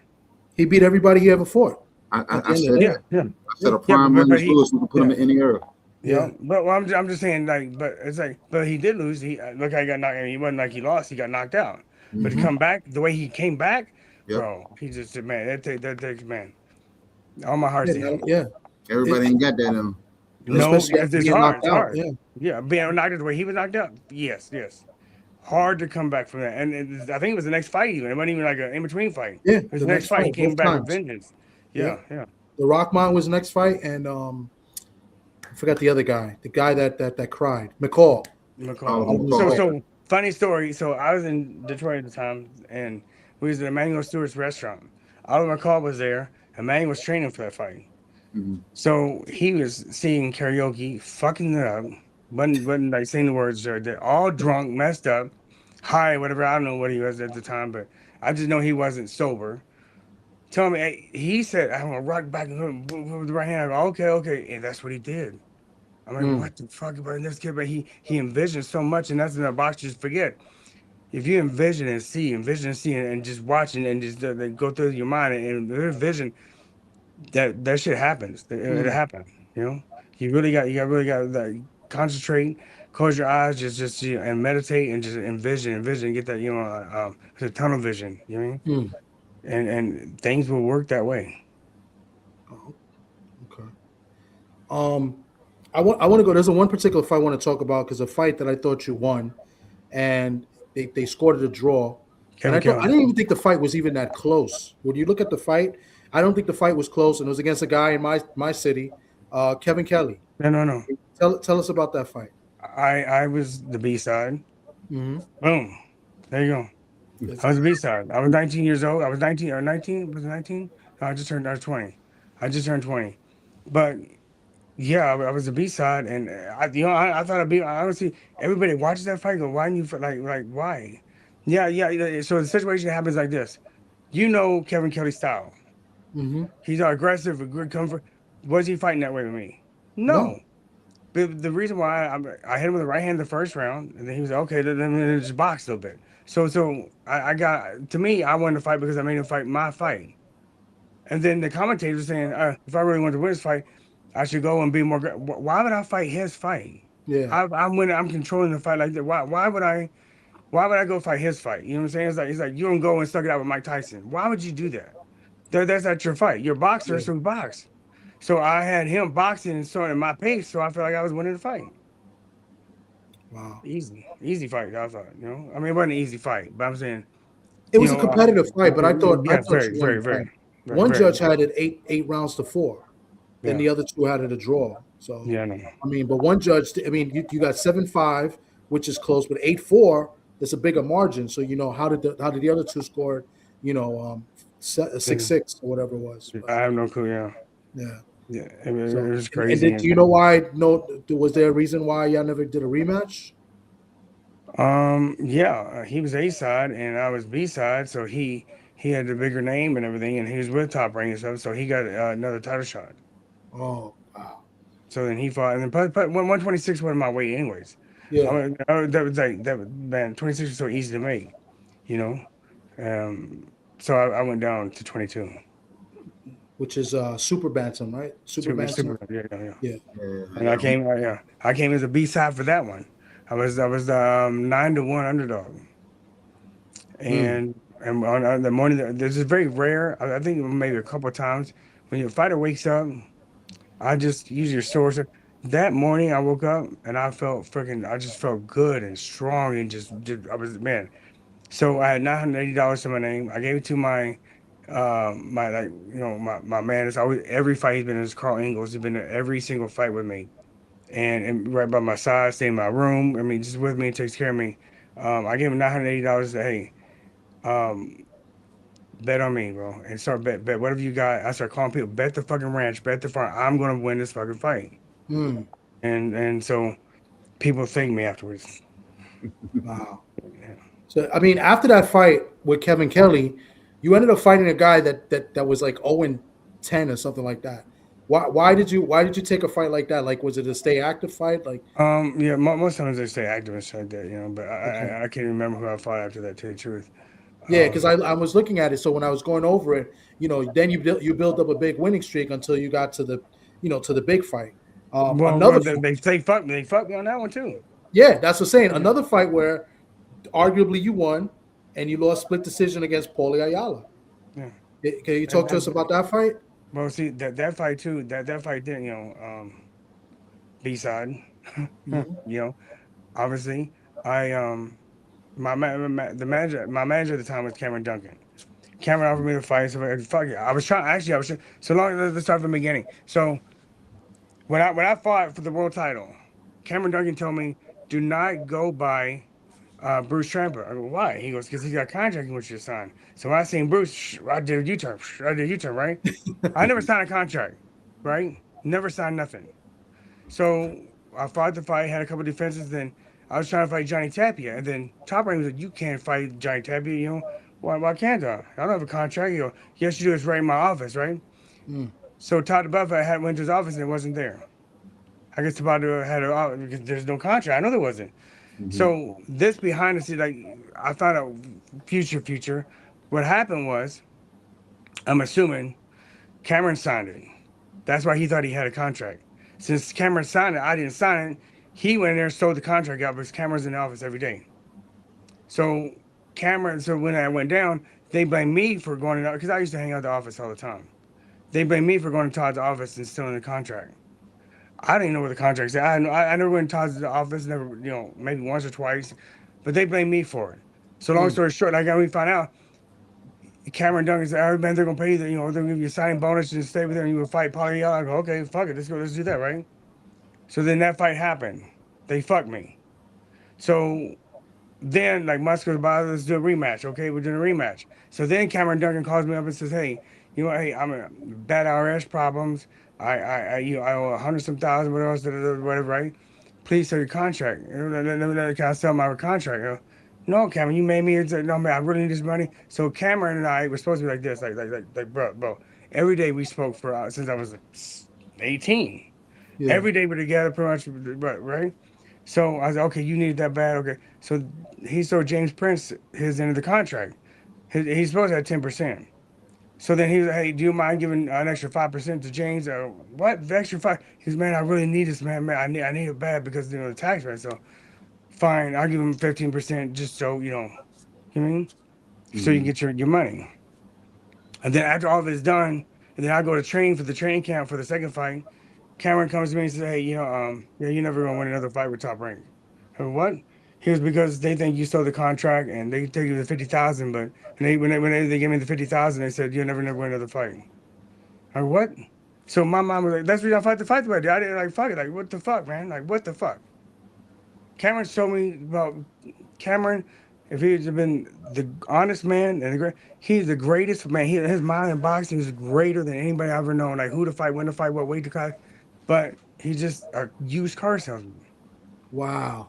he beat everybody he ever fought. At the I end of said the Yeah, day. yeah, I said a yeah. prime But Lennox he, Lewis, we can put him yeah. in any era. Yeah, but well, I'm just saying, like, but it's like, but he did lose. He look, I got knocked. I mean, he wasn't like he lost. He got knocked out. But to come back the way he came back, Yep. bro, he just man. That takes man. All my heart's to him. Yeah. Everybody ain't got that in them. No, Especially after it's being hard. knocked It's out. hard. Yeah. Yeah, being knocked out the way he was knocked out. Yes. Hard to come back from that. And I think it was the next fight. Even it wasn't even like an in between fight. Yeah, It was the next fight. He came both back times. with vengeance. Yeah. The Rockmont was the next fight, and I forgot the other guy, the guy that cried, McCall. McCall. So funny story. So I was in Detroit at the time, and we was at Emmanuel Stewart's restaurant. Oliver McCall was there. Emmanuel was training for that fight. So he was singing karaoke, fucking it up, wasn't like saying the words. They're all drunk, messed up, high, whatever. I don't know what he was at the time, but I just know he wasn't sober. Tell me, hey, he said, "I'm gonna rock back and with the right hand." I go, okay, and that's what he did. I'm like, what the fuck about this kid? But he envisioned so much, and that's in the box. Just forget. If you envision and see, and just watching and just go through your mind and vision, that shit happens. It happened. You really got to concentrate, close your eyes, just and meditate and just envision, get that the tunnel vision. You know what I mean? And things will work that way. Oh, okay. I want to go. There's one particular fight I want to talk about because a fight that I thought you won, and they scored it a draw. And I didn't even think the fight was even that close. When you look at the fight, I don't think the fight was close, and it was against a guy in my city, Kevin Kelly. No. Tell us about that fight. I was the B-side. Boom. There you go. I was the B-side. I was 19 years old. I was 19 or 19. Was it 19? No, I was 20. I just turned 20. But yeah, I was the B-side, and I thought I'd be. Honestly, everybody watches that fight. Go, why didn't you like why? Yeah. So the situation happens like this. Kevin Kelly's style. He's aggressive, a good comfort. Was he fighting that way with me? No. But the reason why I hit him with the right hand the first round, and then he was like, okay, then just box a little bit. So I got, to me, I wanted to fight because I made him fight my fight. And then the commentator was saying, if I really wanted to win this fight, I should go and be more. Why would I fight his fight? Yeah, I'm winning. I'm controlling the fight like that. Why would I go fight his fight? You know what I'm saying? It's like you don't go and stuck it out with Mike Tyson. Why would you do that? That's not your fight. You're a boxer, so we box. So I had him boxing and starting my pace, so I felt like I was winning the fight. Wow. Easy fight. I thought, I mean, it wasn't an easy fight, but I'm saying it was a competitive fight. But I thought, very. One judge had it 8 rounds to 4, then the other two had it a draw. So yeah, no. I mean, but one judge, I mean, you got 7-5, which is close, but 8-4, that's a bigger margin. So how did the other two score? 6-6 or whatever it was. But, I have no clue. Yeah. It was crazy. And do you know why? Was there a reason why y'all never did a rematch? Yeah, he was A side and I was B side, so he had the bigger name and everything, and he was with Top Rank and stuff, so he got another title shot. Oh wow! So then he fought, and then but 126 wasn't my weight anyways. Yeah, that was man, 26 was so easy to make, So I went down to 22. Which is super bantam, right? Super bantam. Yeah. And I came as a B side for that one. I was 9-1 underdog. And on the morning, this is very rare. I think maybe a couple of times when your fighter wakes up, I just use your source. That morning I woke up and I just felt good and strong and just I was man. So I had $980 to my name. I gave it to my man. It's always every fight he's been in is Carl Ingles. He's been in every single fight with me, and right by my side, stay in my room. I mean, just with me, takes care of me. I gave him $980. Say, hey, bet on me, bro, and start bet whatever you got. I start calling people, bet the fucking ranch, bet the farm. I'm gonna win this fucking fight. And so people thank me afterwards. Wow. Yeah. So I mean, after that fight with Kevin Kelly, you ended up fighting a guy that was like 0-2 10 or something like that. Why did you take a fight like that? Like, was it a stay active fight? Like, Yeah, most times they stay active and shit like that, you know. But okay. I can't remember who I fought after that. To tell you the truth. Yeah, because I was looking at it. So when I was going over it, then you build up a big winning streak until you got to the to the big fight. Well, they fucked me. They fucked me on that one too. Yeah, that's what I'm saying. Yeah. Another fight where arguably you won and you lost split decision against Paulie Ayala. Yeah. Can you talk to us about that fight? Well, see that fight too. That fight didn't, B-side. Mhm. Obviously, I the manager, my manager at the time was Cameron Duncan. Cameron offered me to fight, so fuck it. So long. Let's start from the beginning. So when I fought for the world title, Cameron Duncan told me, do not go by Bruce Tramper. I go, why? He goes, because he's got a contract with you to sign. So when I seen Bruce, I did a U-turn. Right? I never signed a contract, right? Never signed nothing. So I fought the fight, had a couple defenses, then I was trying to fight Johnny Tapia, and then Top Rank was like, you can't fight Johnny Tapia, why can't I? I don't have a contract. Yes, you do, it's right in my office, right? Mm. So Todd Buffer went to his office and it wasn't there. I guess Tabata had because there's no contract. I know there wasn't. So this behind the scenes, like I found out future. What happened was, I'm assuming Cameron signed it. That's why he thought he had a contract. Since Cameron signed it, I didn't sign it. He went in there and stole the contract out because Cameron's in the office every day. So when I went down, they blamed me for going to because I used to hang out at the office all the time. They blamed me for going to Todd's office and stealing the contract. I didn't know where the contract said. I never went to Todd's office, never, maybe once or twice, but they blamed me for it. So long story short, we found out Cameron Duncan said, "All right, man, they're gonna pay you. They're gonna give you a signing bonus and stay with them. And you will fight Paulie." I go, "Okay, fuck it, let's do that, right?" So then that fight happened. They fucked me. So then, like months goes by, let's do a rematch. Okay, we're doing a rematch. So then Cameron Duncan calls me up and says, "Hey, hey, I'm a bad IRS problems. I owe 100 some thousand, whatever, right? Please sell your contract. Can I sell my contract?" No, Cameron, you made me. No, man, I really need this money. So Cameron and I were supposed to be like this, like, bro. Every day we spoke for since I was 18. Yeah. Every day we're together, pretty much, right? So I was like, okay, you need that bad, okay. So he sold James Prince his end of the contract. He's supposed to have 10%. So then he was like, hey, do you mind giving an extra 5% to James? What? The extra 5? He goes, man, I really need this, man. I need it bad because the tax rate. So fine, I'll give him 15% just so you know what I mean? So you can get your money. And then after all of it's done, and then I go to train for the training camp for the second fight. Cameron comes to me and says, hey, yeah, you're never gonna win another fight with Top Rank. I go, what? He was because they think you stole the contract and they take you the 50,000, but when they gave me the 50,000, they said you'll never win another fight. I go, what? So my mom was like, that's the reason I fight about it. I didn't like fuck it. Like, what the fuck, man? Like, what the fuck? Cameron showed me about Cameron. If he had been the honest man and he's the greatest man. His mind in boxing is greater than anybody I've ever known. Like who to fight, when to fight, what weight to fight. But he's just a used car salesman. Wow.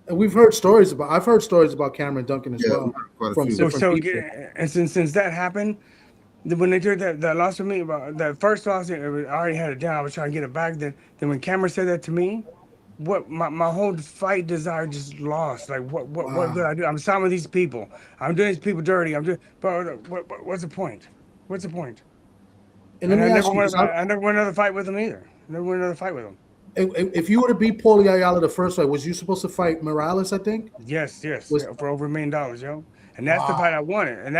And I've heard stories about Cameron Duncan as well. From different people. And since that happened, when they did that loss with me, about that first loss, I already had it down. I was trying to get it back. Then when Cameron said that to me, what my whole fight desire just lost. Like what did I do? I'm signing with these people. I'm doing these people dirty. But what's the point? What's the point? And let me ask you, I never won another fight with him either. Never won another fight with him. If you were to beat Paulie Ayala the first fight, was you supposed to fight Morales? I think. Yes, for over $1 million, yo. And that's the fight I wanted. And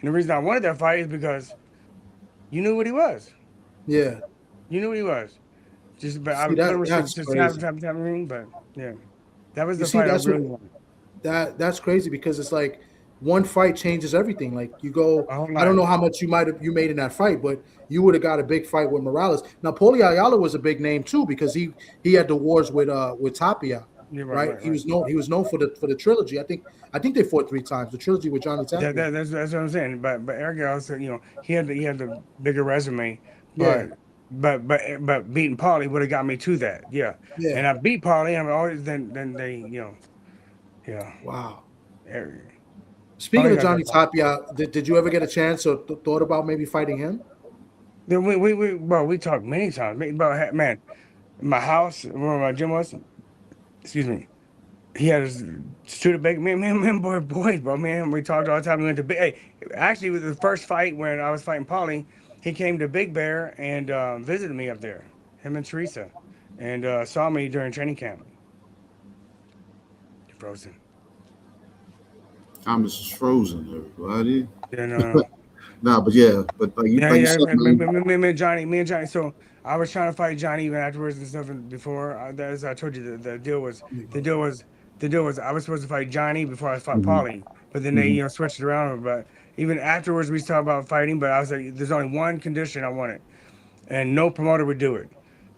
the reason I wanted that fight is because you knew what he was. Yeah. You knew what he was. But yeah, that was the fight I really wanted. That's crazy because it's like one fight changes everything. Like you go, I don't know how much you made in that fight, but you would have got a big fight with Morales. Now Paulie Ayala was a big name too because he had the wars with Tapia. Yeah, right. He was known for the trilogy. I think they fought 3 times. The trilogy with Johnny Tapia. That's what I'm saying. But Eric also, he had the bigger resume. But beating Paulie would have got me to that. Yeah. And I beat Paulie. I'm always then they yeah. Wow. Eric. Speaking of Johnny Tapia, did you ever get a chance or thought about maybe fighting him? Then we talked many times about, man, my house where my gym was. Excuse me. He had his Studebaker. Me and boys, bro. Man, we talked all the time. We went to Hey, actually, it was the first fight when I was fighting Paulie. He came to Big Bear and visited me up there. Him and Teresa, and saw me during training camp. Frozen. Thomas is frozen, everybody. Yeah, no. Nah, but yeah, but Yeah, like you yeah. said, man. Me and Johnny. So I was trying to fight Johnny even afterwards and stuff. And before, as I told you, the deal was I was supposed to fight Johnny before I fought Mhm, Paulie, but then they mhm. switched it around. But even afterwards, we talked about fighting. But I was like, there's only one condition I wanted, and no promoter would do it.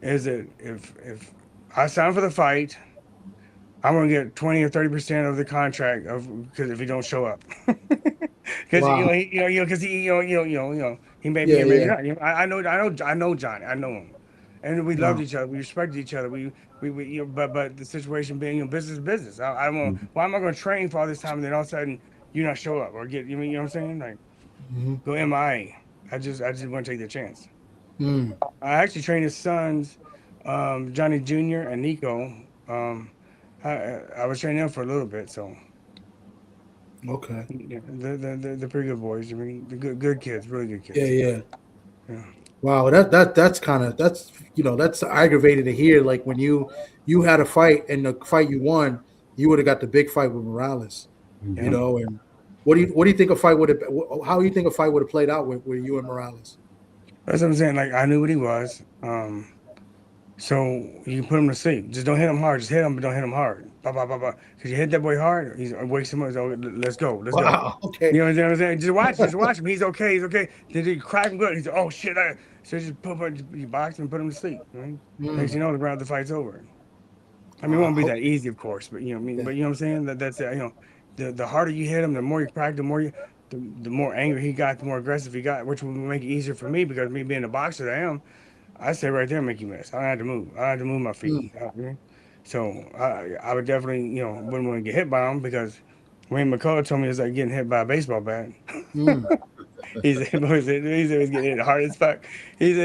Is that if I sign for the fight, I'm gonna get 20 or 30% of the contract because if he don't show up, because Wow. because he made Yeah, me yeah. not. I know Johnny. I know him, and we loved Wow. each other. We respected each other. We but the situation being business is business. I don't. Mhm. Why am I gonna train for all this time and then all of a sudden you not show up or get you know what I'm saying, like Mm-hmm. go MIA? I just want to take the chance. Mm. I actually trained his sons, Johnny Jr. and Nico. I was training them for a little bit, so Okay. yeah, they're pretty good boys. I mean, the good kids, really good Yeah, kids. yeah. Yeah. Wow. That's kind of that's aggravating to hear. Like when you had a fight and the fight you won, you would have got the big fight with Morales. You Yeah. know, and what do you think a fight would have? How do you think a fight would have played out with you and Morales? That's what I'm saying. Like I knew what he was. So you put him to sleep. Just don't hit him hard. Just hit him, but don't hit him hard. Bah, bah, bah, bah. Cause you hit that boy hard, he's wakes him up. So let's go, let's go. Wow. Okay. You know what I'm saying? Just watch him. He's okay. He's okay. Then you crack him good. He's like, oh shit. So just you box him and put him to sleep. Right? Next Mm. thing you know, the fight's over. I mean, it won't be Wow. that easy, of course, but you know, what I mean, Yeah. but you know what I'm saying? That's it. The harder you hit him, the more you crack, the more angry he got, the more aggressive he got, which will make it easier for me because me being a boxer that I am, I stay right there and make you miss. I don't have to move. I don't have to move my feet. Mm. You know what I mean? So I would definitely, wouldn't want to get hit by him because Wayne McCullough told me it's like getting hit by a baseball bat. Mm. He said he was getting hit hard as fuck. He's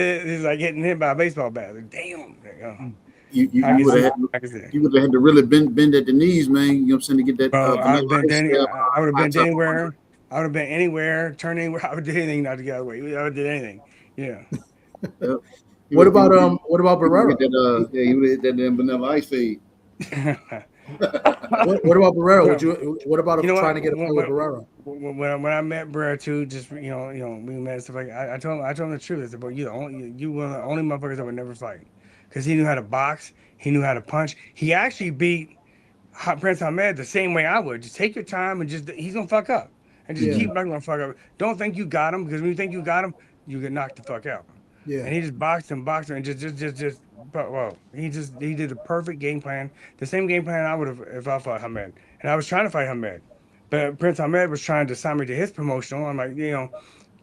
like getting hit by a baseball bat. Like, damn. Like, oh, I You can would see. have I can see. you would have had to really bend at the knees, man. You know what I'm saying, to get that Bro, vanilla ice stab I would have hot been top 100. anywhere. I would have been anywhere, turned anywhere. I would do anything not to get away. I would do anything. Yeah. Yep. What about He would Barrera? hit that he would hit that damn vanilla ice fade. What about Barrera? Well, What about you know trying what? to get a fight with Barrera? When I met Brer too, just we met and stuff like I told him the truth. I said, "But you were the only motherfuckers that would never fight," because he knew how to box, he knew how to punch. He actually beat Prince Ahmed the same way I would. Just take your time and he's gonna fuck up and just Yeah. keep not gonna fuck up. Don't think you got him because when you think you got him, you get knocked the fuck out. Yeah. And he just boxed him and but well, he did the perfect game plan, the same game plan I would have if I fought Hamed. And I was trying to fight Hamed, but Prince Ahmed was trying to sign me to his promotional. I'm like,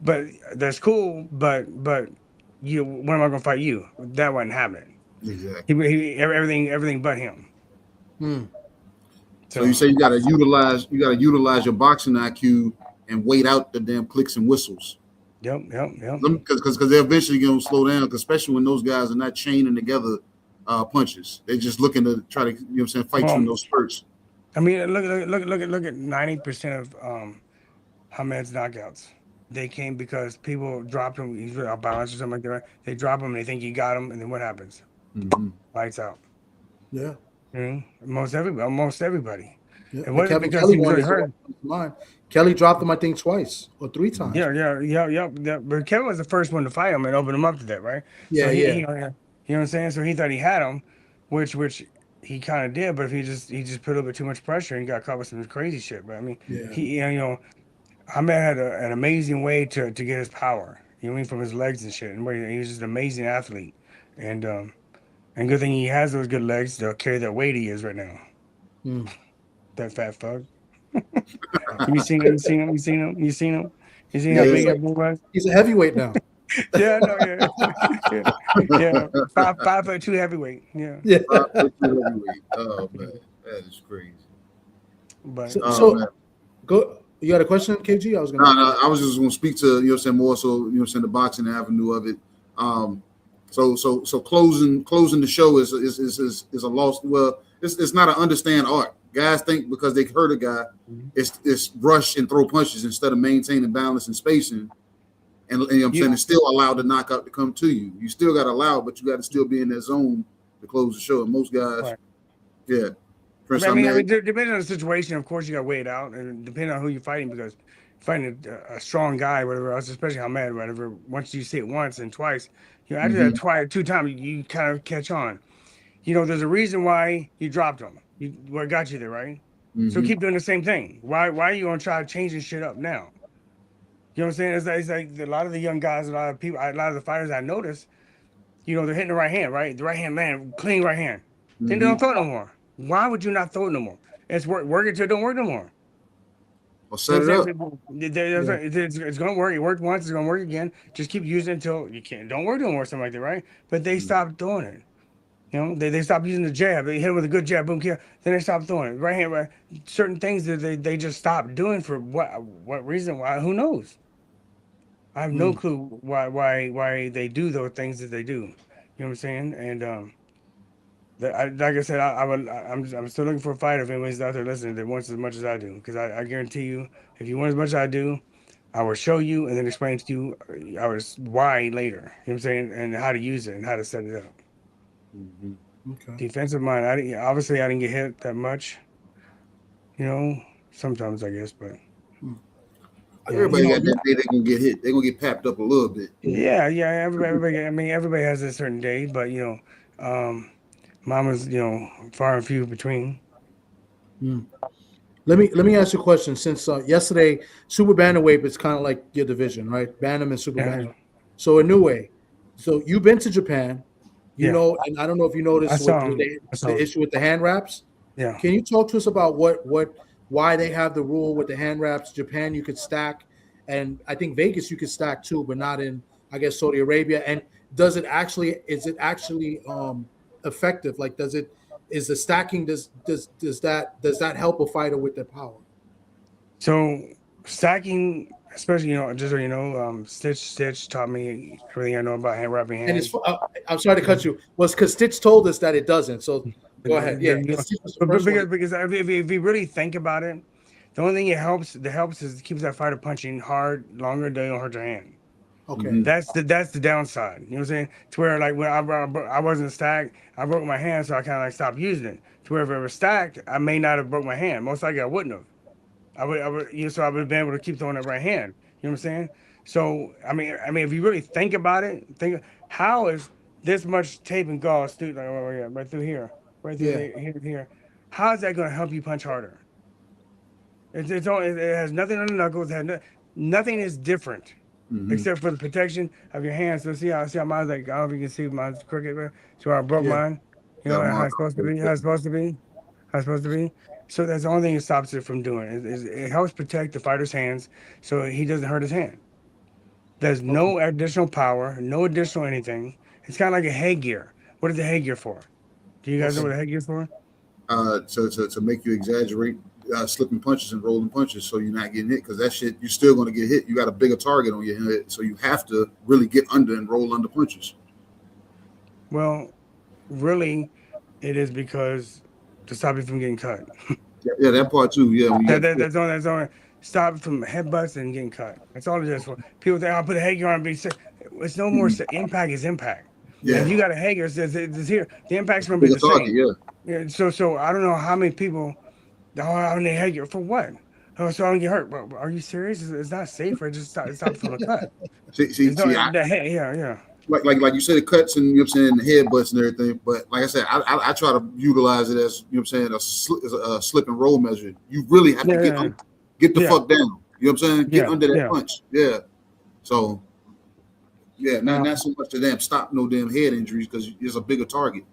but that's cool, but when am I gonna fight you? That wasn't happening. Exactly. Everything but him. Hmm. So you say you gotta utilize your boxing IQ and wait out the damn clicks and whistles. Yep. Because they're eventually gonna slow down, especially when those guys are not chaining together punches. They're just looking to try to, fight you in those spurts. I mean, look at 90% of Hamed's knockouts. They came because people dropped him. He's really balanced or something like that. They drop him and they think you got him, and then what happens? Mm-hmm. Lights out. Yeah. Almost everybody. Yeah. It wasn't Kevin because Kelly he was won really his hurt. mine. Kelly dropped him, I think, twice or three times. Yeah. But Kevin was the first one to fight him and open him up to that, right? Yeah, so yeah. You know what I'm saying? So he thought he had him, which he kind of did. But if he just put a little bit too much pressure and got caught with some crazy shit. But I mean, Yeah. Ahmed had an amazing way to get his power. You know what I mean, from his legs and shit. And he was just an amazing athlete. And good thing he has those good legs to carry that weight he is right now. Hmm. That fat fuck. You seen him? You seen how big that boy was? He's a heavyweight now. Yeah, no, yeah. 5'2" heavyweight. Yeah. Yeah. Oh man, that is crazy. But So go You got a question, KG? I was No, gonna. I was just going to speak to more so the boxing avenue of it. So closing the show is a loss. Well, it's not an understand art. Guys think because they hurt a guy, it's rush and throw punches instead of maintaining balance and spacing. And I'm saying it's still allowed the knockout to come to you. You still got to allow it, but you got to still be in that zone to close the show. And most guys, Right. yeah. Prince, I mean, depending on the situation, of course, you got to weigh it out, and depending on who you're fighting, because fighting a strong guy, whatever else, especially how mad, whatever. Once you see it once and twice, after that two times, you kind of catch on. There's a reason why you dropped him. What got you there, right? So keep doing the same thing. Why are you gonna try changing shit up now? You know what I'm saying? It's like a lot of the young guys, a lot of people, a lot of the fighters I notice, they're hitting the right hand, right? The right hand, man, clean right hand. Then they don't throw it no more. Why would you not throw it no more? It's work until it don't work no more. Well, set it up. It's going to work. It worked once. It's going to work again. Just keep using it until you can't. Don't work no more, something like that, right? But they stopped doing it. They stopped using the jab. They hit him with a good jab, boom, kill. Then they stopped throwing it. Right hand, right. Certain things that they just stopped doing for what reason? Why? Who knows? I have no clue why they do those things that they do. You know what I'm saying? And like I said, I'm still looking for a fighter if anybody's out there listening that wants as much as I do. Because I guarantee you, if you want as much as I do, I will show you and then explain to you why later. You know what I'm saying? And how to use it and how to set it up. Okay. Defensive mind. Obviously I didn't get hit that much. Sometimes I guess, but everybody got that day they're gonna get hit. They're gonna get papped up a little bit. Yeah. Everybody. I mean, everybody has a certain day, but mine was far and few between. Let me ask you a question. Since yesterday, super bantamweight, it's kind of like your division, right? Bantam and super bantam. So a new way. So you've been to Japan, and I don't know if you noticed the issue with the hand wraps. Yeah. Can you talk to us about why they have the rule with the hand wraps? Japan you could stack, and I think Vegas you could stack too, but not in Saudi Arabia. And is it actually effective? Like is the stacking does that help a fighter with their power? So stacking, especially just so Stitch taught me everything I know about hand wrapping hands. And I'm sorry to cut you. Was because Stitch told us that it doesn't. So go ahead. Yeah, because if you really think about it, the only thing that helps is it keeps that fighter punching hard longer. They don't hurt your hand. Okay. That's the downside. You know what I'm saying? To where like when I wasn't stacked, I broke my hand, so I kind of like stopped using it. To where if it was stacked, I may not have broke my hand. Most likely I wouldn't have. I would so I would have been able to keep throwing that right hand. You know what I'm saying? So I mean, if you really think about it, how is this much tape and gauze through right through here, right through here? How is that going to help you punch harder? It has nothing on the knuckles. Nothing is different. Except for the protection of your hands. So see how mine's like, I don't know if you can see mine's crooked, so I broke mine. How it's supposed to be. So that's the only thing that stops it from doing it. It helps protect the fighter's hands so he doesn't hurt his hand. There's no additional power, no additional anything. It's kind of like a headgear. What is the headgear for? Do you guys know what a headgear is for? To make you exaggerate slipping punches and rolling punches so you're not getting hit, because that shit you're still going to get hit. You got a bigger target on your head, so you have to really get under and roll under punches. Well, really, it is because to stop you from getting cut. Yeah, that part too. Yeah, that's only stop it from headbutts and getting cut. That's all it is for. People think I'll put a headgear on. It's no more. Impact is impact. Yeah. If you got a headgear, it's here. The impact's going to be the same. Yeah. So I don't know how many people. I need a headgear for what? Oh, so I don't get hurt. But are you serious? It's not safe. It just stop from a cut. Yeah. Like you said, it cuts and the headbutts and everything. But like I said, I try to utilize it as a slip and roll measure. You really have to get the fuck down. You know what I'm saying? Get under that punch. Yeah. So not so much to them stop no damn head injuries because it's a bigger target.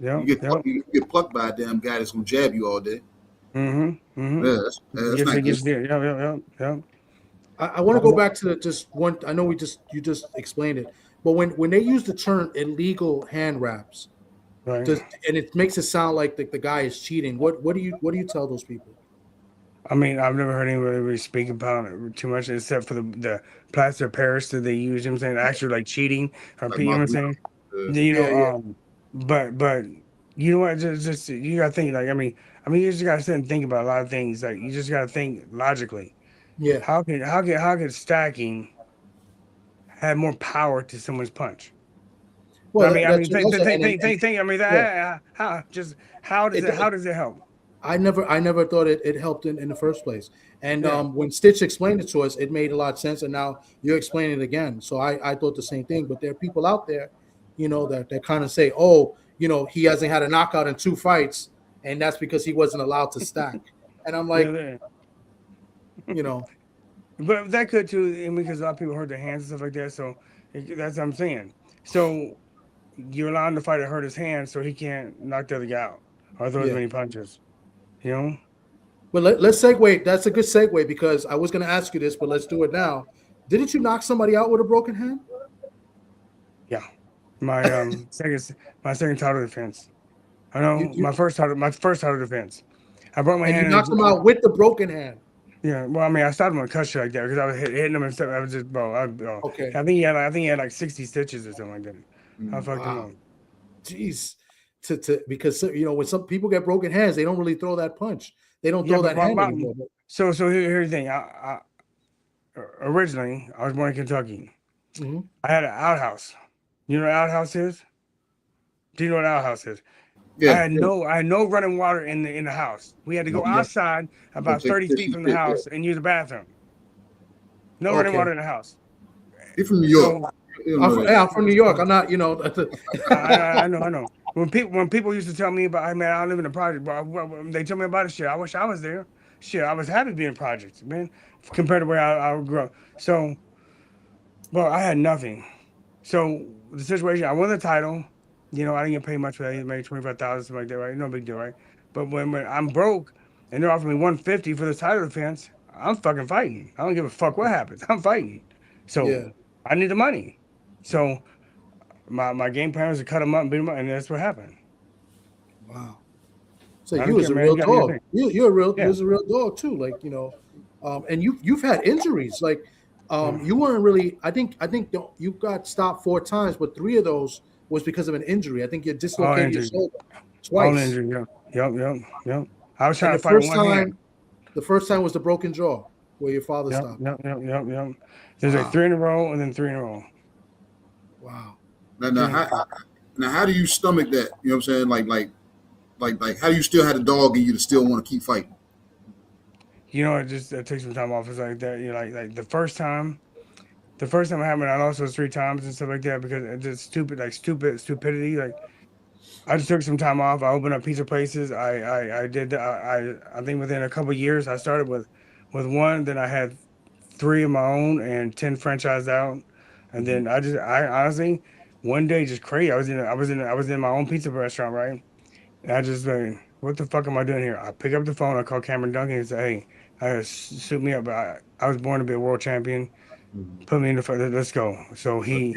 Yeah. You get plucked by a damn guy that's gonna jab you all day. Yeah, that's not good. Yeah. I want to go back to just one. I know you just explained it, but when they use the term illegal hand wraps, right, and it makes it sound like the guy is cheating. What do you tell those people? I mean, I've never heard anybody really speak about it too much, except for the plaster of Paris that they use. You know what I'm saying, actually like cheating or Like you know what I'm Mark, saying. uh, You know, Yeah, yeah, but you know what? Just you gotta think like I mean, you just gotta sit and think about a lot of things. Like you just gotta think logically. yeah. How could stacking have more power to someone's punch? Well, I mean, that's think, also think, think, think, think, think. I mean, yeah. how just how does It, it how does it help? I never thought it helped in the first place. And Yeah, when Stitch explained it to us, it made a lot of sense. And now you're explaining it again. So I thought the same thing. But there are people out there, that kind of say, oh, he hasn't had a knockout in 2 fights, and that's because he wasn't allowed to stack. And I'm yeah, like, yeah. you know, But that could too, and because a lot of people hurt their hands and stuff like that. So that's what I'm saying. So you're allowing the fighter to hurt his hands, so he can't knock the other guy out or throw as yeah. many punches. You know? But let's segue. That's a good segue because I was going to ask you this, but let's do it now. Didn't you knock somebody out with a broken hand? Yeah. My second title defense. I You, know you my first title defense. I broke my and you hand. knocked them out with the broken hand. Yeah, well, I mean, I started him on a cut shot like that because I was hitting him and stuff. I was just, bro. Okay. I think he had like 60 stitches or something like that. I fucked him Wow. up. Jeez. Because when some people get broken hands, they don't really throw that punch. They don't Yeah, throw but that hand anymore. But so here's the thing. Originally, I was born in Kentucky. mhm. I had an outhouse. You know what an outhouse is? Do you know what an outhouse is? yeah, I had no running water in the house. We had to go yeah. outside Go about take 30 a feet pissy from the fit. Yeah. house and use the bathroom. No running Okay. water in the house. He from New York. So You don't know that. I'm from New York. I'm not, I know. When people used to tell me about, hey man, I live in a project, but when they tell me about it, shit, I wish I was there. Shit, I was happy being in projects, man, compared to where I grew up. So, well, I had nothing. So the situation, I won the title. You know, I didn't get paid much for that. Maybe 25,000, something like that, right? No big deal, right? But when I'm broke and they're offering me 150 for the title defense, I'm fucking fighting. I don't give a fuck what happens. I'm fighting. So yeah. I need the money. So my game plan was to cut him up and beat him up, and that's what happened. Wow. So I you don't was care, a man. real You got to do your dog. thing. You Yeah. was a real dog too. Like, and you've had injuries. Like, Mm. you weren't really. You got stopped 4 times, but 3 of those was because of an injury. I think you All dislocated your injured. shoulder All twice. injured. Yep. I was And trying to fight with one hand. the first time was the broken jaw where your father stopped. Yep. There's like Wow. 3 in a row and then 3 in a row. Wow. Now, Three in a row. how do you stomach that? You know what I'm saying? Like, how do you still have the dog in you to still want to keep fighting? You know, it takes some time off. It's like that. You know, like the first time it happened, I lost those 3 times and stuff like that because it's just stupidity. Like I just took some time off. I opened up pizza places. I did. I think within a couple of years, I started with one. Then I had 3 of my own and 10 franchised out. And Mhm. then I honestly, one day just crazy. I was in my own pizza restaurant, right? And I just like, what the fuck am I doing here? I pick up the phone. I call Cameron Duncan and say, hey, suit me up. I was born to be a world champion. Mhm. Put me in the front. Let's go. So he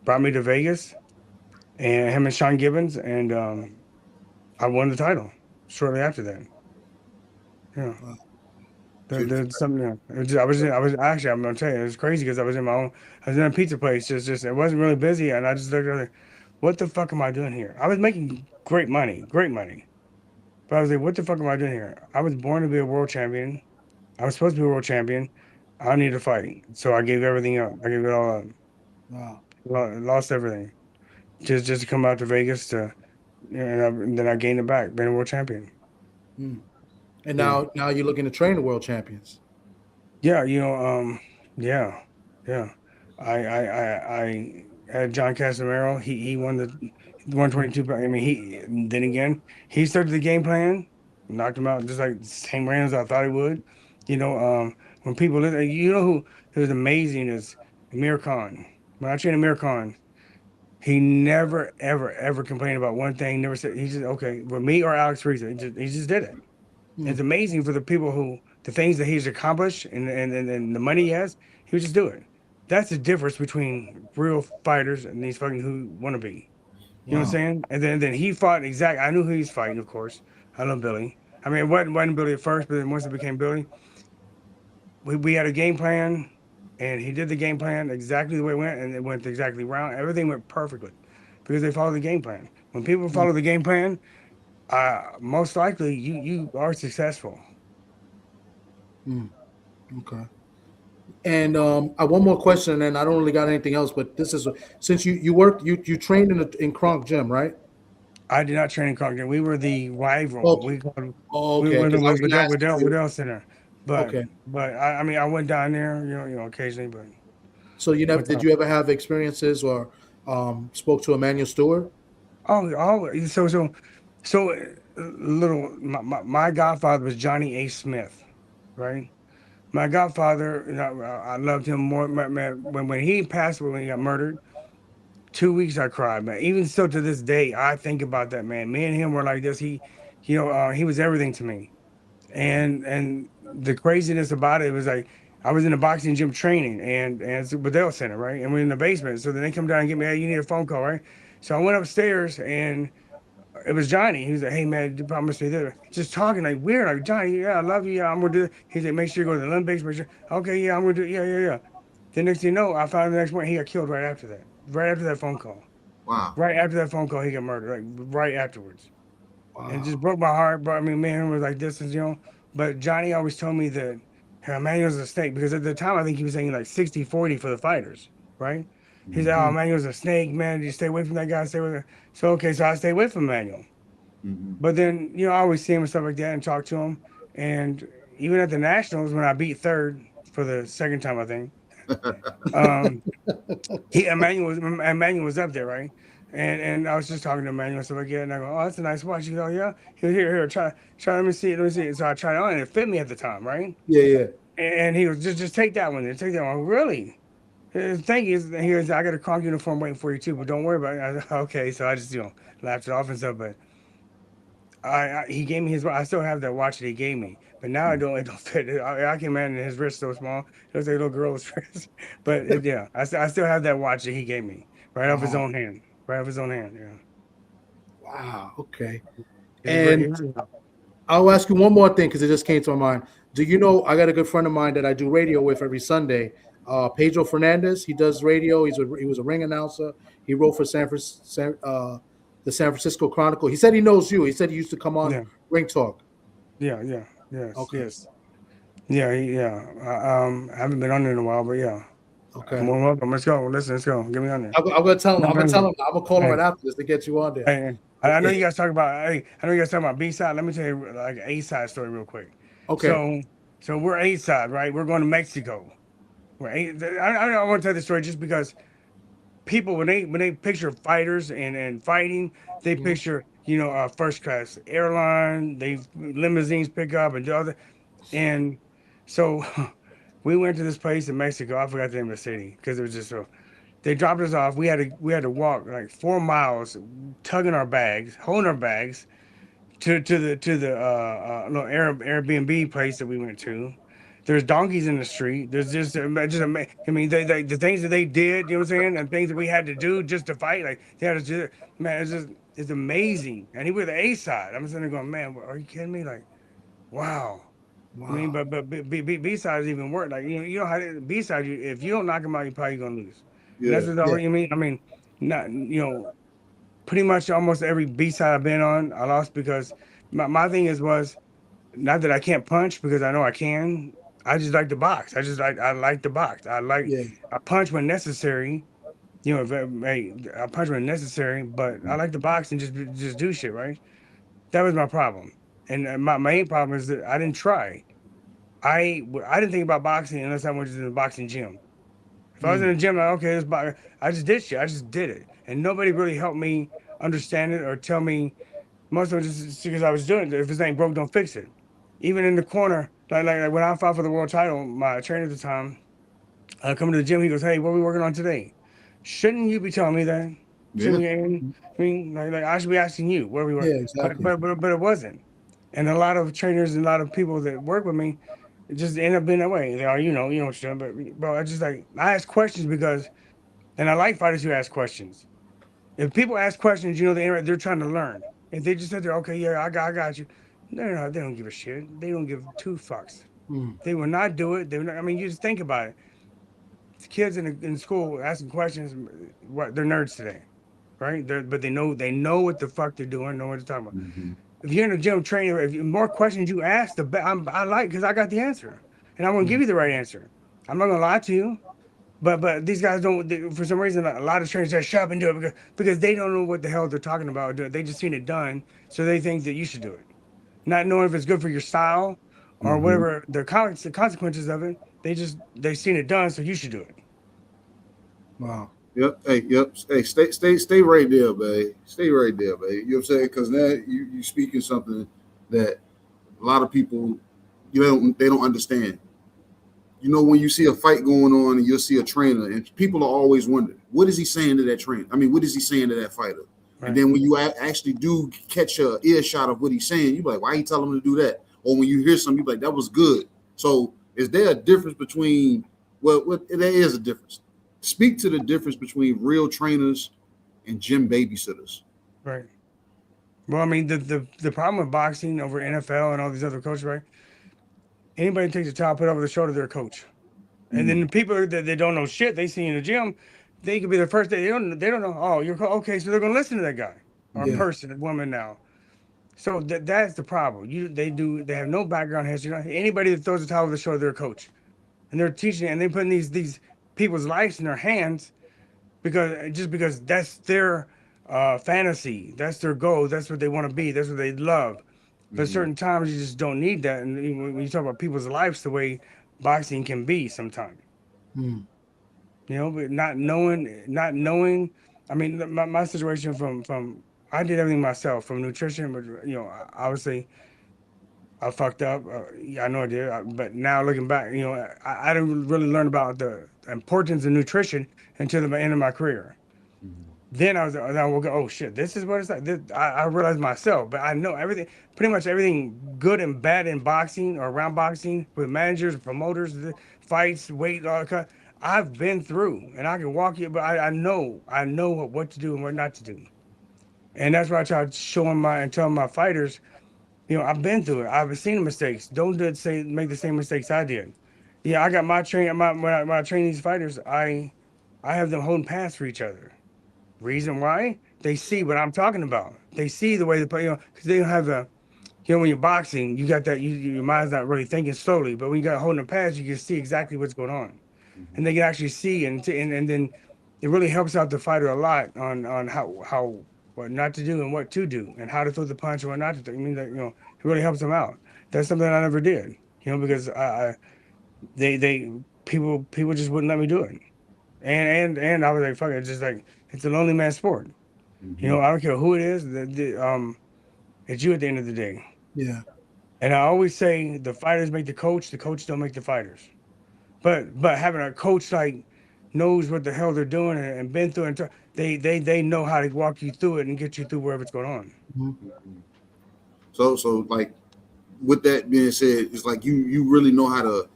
brought me to Vegas and him and Sean Gibbons and I won the title shortly after that. Yeah. Wow. There's something. I was actually. I'm gonna tell you, it was crazy because I was in my own. I was in a pizza place. Just it wasn't really busy, and I just looked at it. What the fuck am I doing here? I was making great money. But I was like, what the fuck am I doing here? I was born to be a world champion. I was supposed to be a world champion. I need to fight, so I gave everything up. I gave it all up. Wow. Lost everything just to come out to Vegas to, and then I gained it back, being a world champion. Hmm. And Yeah. now you're looking to train the world champions. Yeah, yeah, yeah. I had John Casimiro. He won the 122. I mean, he started the game plan, knocked him out just like the same rounds I thought he would. When people listen, who was amazing is Amir Khan. When I trained Amir Khan, he never ever complained about one thing. Never said he just okay with me or Alex Reza. He just did it. Hmm. It's amazing for the things that he's accomplished and the money he has, he would just do it. That's the difference between real fighters and these fucking who want to be. You know what I'm Wow. saying? And then he fought I knew who he's fighting, of course. I love Billy. I mean, it wasn't Billy at first, but then once it became Billy, we had a game plan, and he did the game plan exactly the way it went, and it went exactly round. Everything went perfectly because they followed the game plan. When people follow the game plan, most likely you are successful. Okay. And I one more question, and I don't really got anything else. But this is since you worked you trained in Kronk Gym, right? I did not train in Concord. We were the rival. Okay. We called, Oh, we okay. were the Because I was gonna ask you. Waddell Center. But Okay. I mean I went down there, occasionally, but So you never what's did up? you ever have experiences or spoke to Emmanuel Stewart? So little my godfather was Johnny A. Smith, right? My godfather, I loved him more. When he passed away, when he got murdered, 2 weeks I cried, man. Even still to this day, I think about that man. Me and him were like this. He was everything to me. And the craziness about it was like I was in the boxing gym training and it's a Bedell Center, right? And we're in the basement. So then they come down and get me, hey, you need a phone call, right? So I went upstairs and it was Johnny. He was like, hey man, you promise me this. Just talking like weird, like Johnny, yeah, I love you. Yeah, I'm gonna do it. He's like, make sure you go to the Olympics, make sure. Okay, yeah, I'm gonna do it. Yeah. The next thing you know, I found the next morning he got killed right after that. Right after that phone call. Wow. Right after that phone call, he got murdered. Like right afterwards. And it just Wow. broke my heart. But I mean, man was like this is But Johnny always told me that Emmanuel's a snake because at the time I think he was saying like 60-40 for the fighters, right? He said, "Oh, Emmanuel's a snake, man. You stay away from that guy. Stay with him." So okay, so I stay away from Emmanuel. But then I always see him and stuff like that and talk to him. And even at the Nationals when I beat third for the second time, I think. Um, Emmanuel was up there, right? And I was just talking to Emmanuel and stuff like that, and I go, "Oh, that's a nice watch." He go, "Yeah." He was here, try. Let me see it. So I tried it on, and it fit me at the time, right? Yeah, yeah. And he was just take that one, then take that one. Really? Thank you. He was, I got a Kronk uniform waiting for you too, but don't worry about it. Okay, so I just laughed it off and stuff, but he gave me his. I still have that watch that he gave me, but now I don't. It don't fit. I can imagine his wrist so small. It was like a little girl's wrist. But yeah, I still have that watch that he gave me right off his Wow. own hand. Right off his own hand. Yeah. Wow. Okay. It's a great. And I'll ask you one more thing because it just came to my mind. Do you know I got a good friend of mine that I do radio with every Sunday, Pedro Fernandez. He does radio. He was a ring announcer. He wrote for the San Francisco Chronicle. He said he knows you. He said he used to come on Yeah. Ring Talk. Yes. Okay. Yes. Yeah. I haven't been on there in a while, but yeah. Okay. More welcome. Let's go. Listen, let's go. Get me on there. I'm gonna tell him. I'm gonna tell him. I'm gonna call him Hey. right after this to get you on there. Hey, I know you guys talk about. Hey, I know you guys talking about B side. Let me tell you like A side story real quick. Okay. So we're A side, right? We're going to Mexico. I want to tell the story just because people when they picture fighters and fighting, they picture first class airline, they limousines pick up and do other, and so we went to this place in Mexico. I forgot the name of the city because it was just so. They dropped us off. We had to walk like 4 miles, tugging our bags, holding our bags to the little Airbnb place that we went to. There's donkeys in the street. There's I mean, the things that they did, you know what I'm saying, and things that we had to do just to fight. Like they had to do, man, it's amazing. And he was the A side. I'm sitting there going, man, are you kidding me? Like, wow. I mean, Wow. but B side is even worse. Like you know how B side, if you don't knock him out, you're probably gonna lose. And Yeah. that's what Yeah. you mean. I mean, not pretty much almost every B side I've been on, I lost because my thing was not that I can't punch because I know I can. I just like to box. I like to box. Yeah. I punch when necessary. I punch when necessary, but I like to box and just do shit, right? That was my problem. And my main problem is that I didn't try. I didn't think about boxing unless I went to the boxing gym. If I was in the gym, like, okay, I just did shit. I just did it. And nobody really helped me understand it or tell me. Most of it just because I was doing it. If this ain't broke, don't fix it. Even in the corner, like when I fought for the world title, my trainer at the time, coming to the gym, he goes, "Hey, what are we working on today?" Shouldn't you be telling me that? Yeah. Shouldn't you? I mean, like I should be asking you where we were. Yeah. Exactly. But it wasn't. And a lot of trainers and a lot of people that work with me, it just end up being that way. They are, you know what you're doing. But bro, I ask questions because, and I like fighters who ask questions. If people ask questions, they're trying to learn. If they just sit there, okay, yeah, I got you. They don't give a shit. They don't give two fucks. Hmm. They will not do it. They will not, I mean, you just think about it. Kids in school asking questions. What they're nerds today, right? But they know what the fuck they're doing. Know what they're talking about. Mm-hmm. If you're in a gym training, if more questions you ask, the better. I like because I got the answer, and I'm gonna give you the right answer. I'm not gonna lie to you. But these guys don't. For some reason, a lot of trainers just shut up and do it because they don't know what the hell they're talking about. They just seen it done, so they think that you should do it, not knowing if it's good for your style or Mm-hmm. whatever the consequences of it. They've seen it done, so you should do it. Wow. Yep. Hey, yep. Hey, stay right there, babe. Stay right there, babe. You know what I'm saying? Because now you speaking something that a lot of people they don't understand. You know, when you see a fight going on and you'll see a trainer, and people are always wondering, what is he saying to that trainer? I mean, what is he saying to that fighter? Right. And then when you actually do catch a earshot of what he's saying, you're like, why you telling him to do that? Or when you hear something, you're like, that was good. So is there a difference between, well, there is a difference. Speak to the difference between real trainers and gym babysitters. Right. Well, I mean, the problem with boxing over NFL and all these other coaches, right? Anybody takes a towel, put it over the shoulder, they're a coach. And then the people that they don't know shit, they see in the gym, they could be the first day. They don't know. Oh, okay, so they're gonna listen to that guy or Yeah. person, a woman now. So that's the problem. They have no background history. Anybody that throws a towel over the shoulder, they're a coach, and they're teaching and they're putting these people's lives in their hands because that's their fantasy, that's their goal, that's what they want to be, that's what they love. But certain times you just don't need that. And when you talk about people's lives, the way boxing can be sometimes. Hmm. You know, but not knowing. I mean, my situation from I did everything myself from nutrition, but obviously I fucked up. Yeah, I know I did. But now looking back, I didn't really learn about the importance of nutrition until the end of my career. Then I will go, oh shit, this is what it's like. I realized myself, but I know everything, pretty much everything good and bad in boxing or around boxing with managers, promoters, the fights, weight, all that kind. I've been through, and I can walk you, but I know what to do and what not to do, and that's why I try showing and telling my fighters, I've been through it. I've seen the mistakes. Don't make the same mistakes I did. Yeah, I got my training. When I train these fighters, I have them holding pads for each other. Reason why? They see what I'm talking about. They see the way they play, because they don't have when you're boxing, you got that, your mind's not really thinking slowly, but when you got holding the pads, you can see exactly what's going on. And they can actually see, and then it really helps out the fighter a lot on how what not to do and what to do, and how to throw the punch and what not to do. I mean, that, it really helps them out. That's something I never did, because they people just wouldn't let me do it. And I was like, fuck it, it's just like, it's a lonely man's sport. I don't care who it is. It's you at the end of the day. Yeah. And I always say the fighters make the coach don't make the fighters. But having a coach like knows what the hell they're doing and been through it, they know how to walk you through it and get you through wherever it's going on. So like with that being said, it's like you really know how to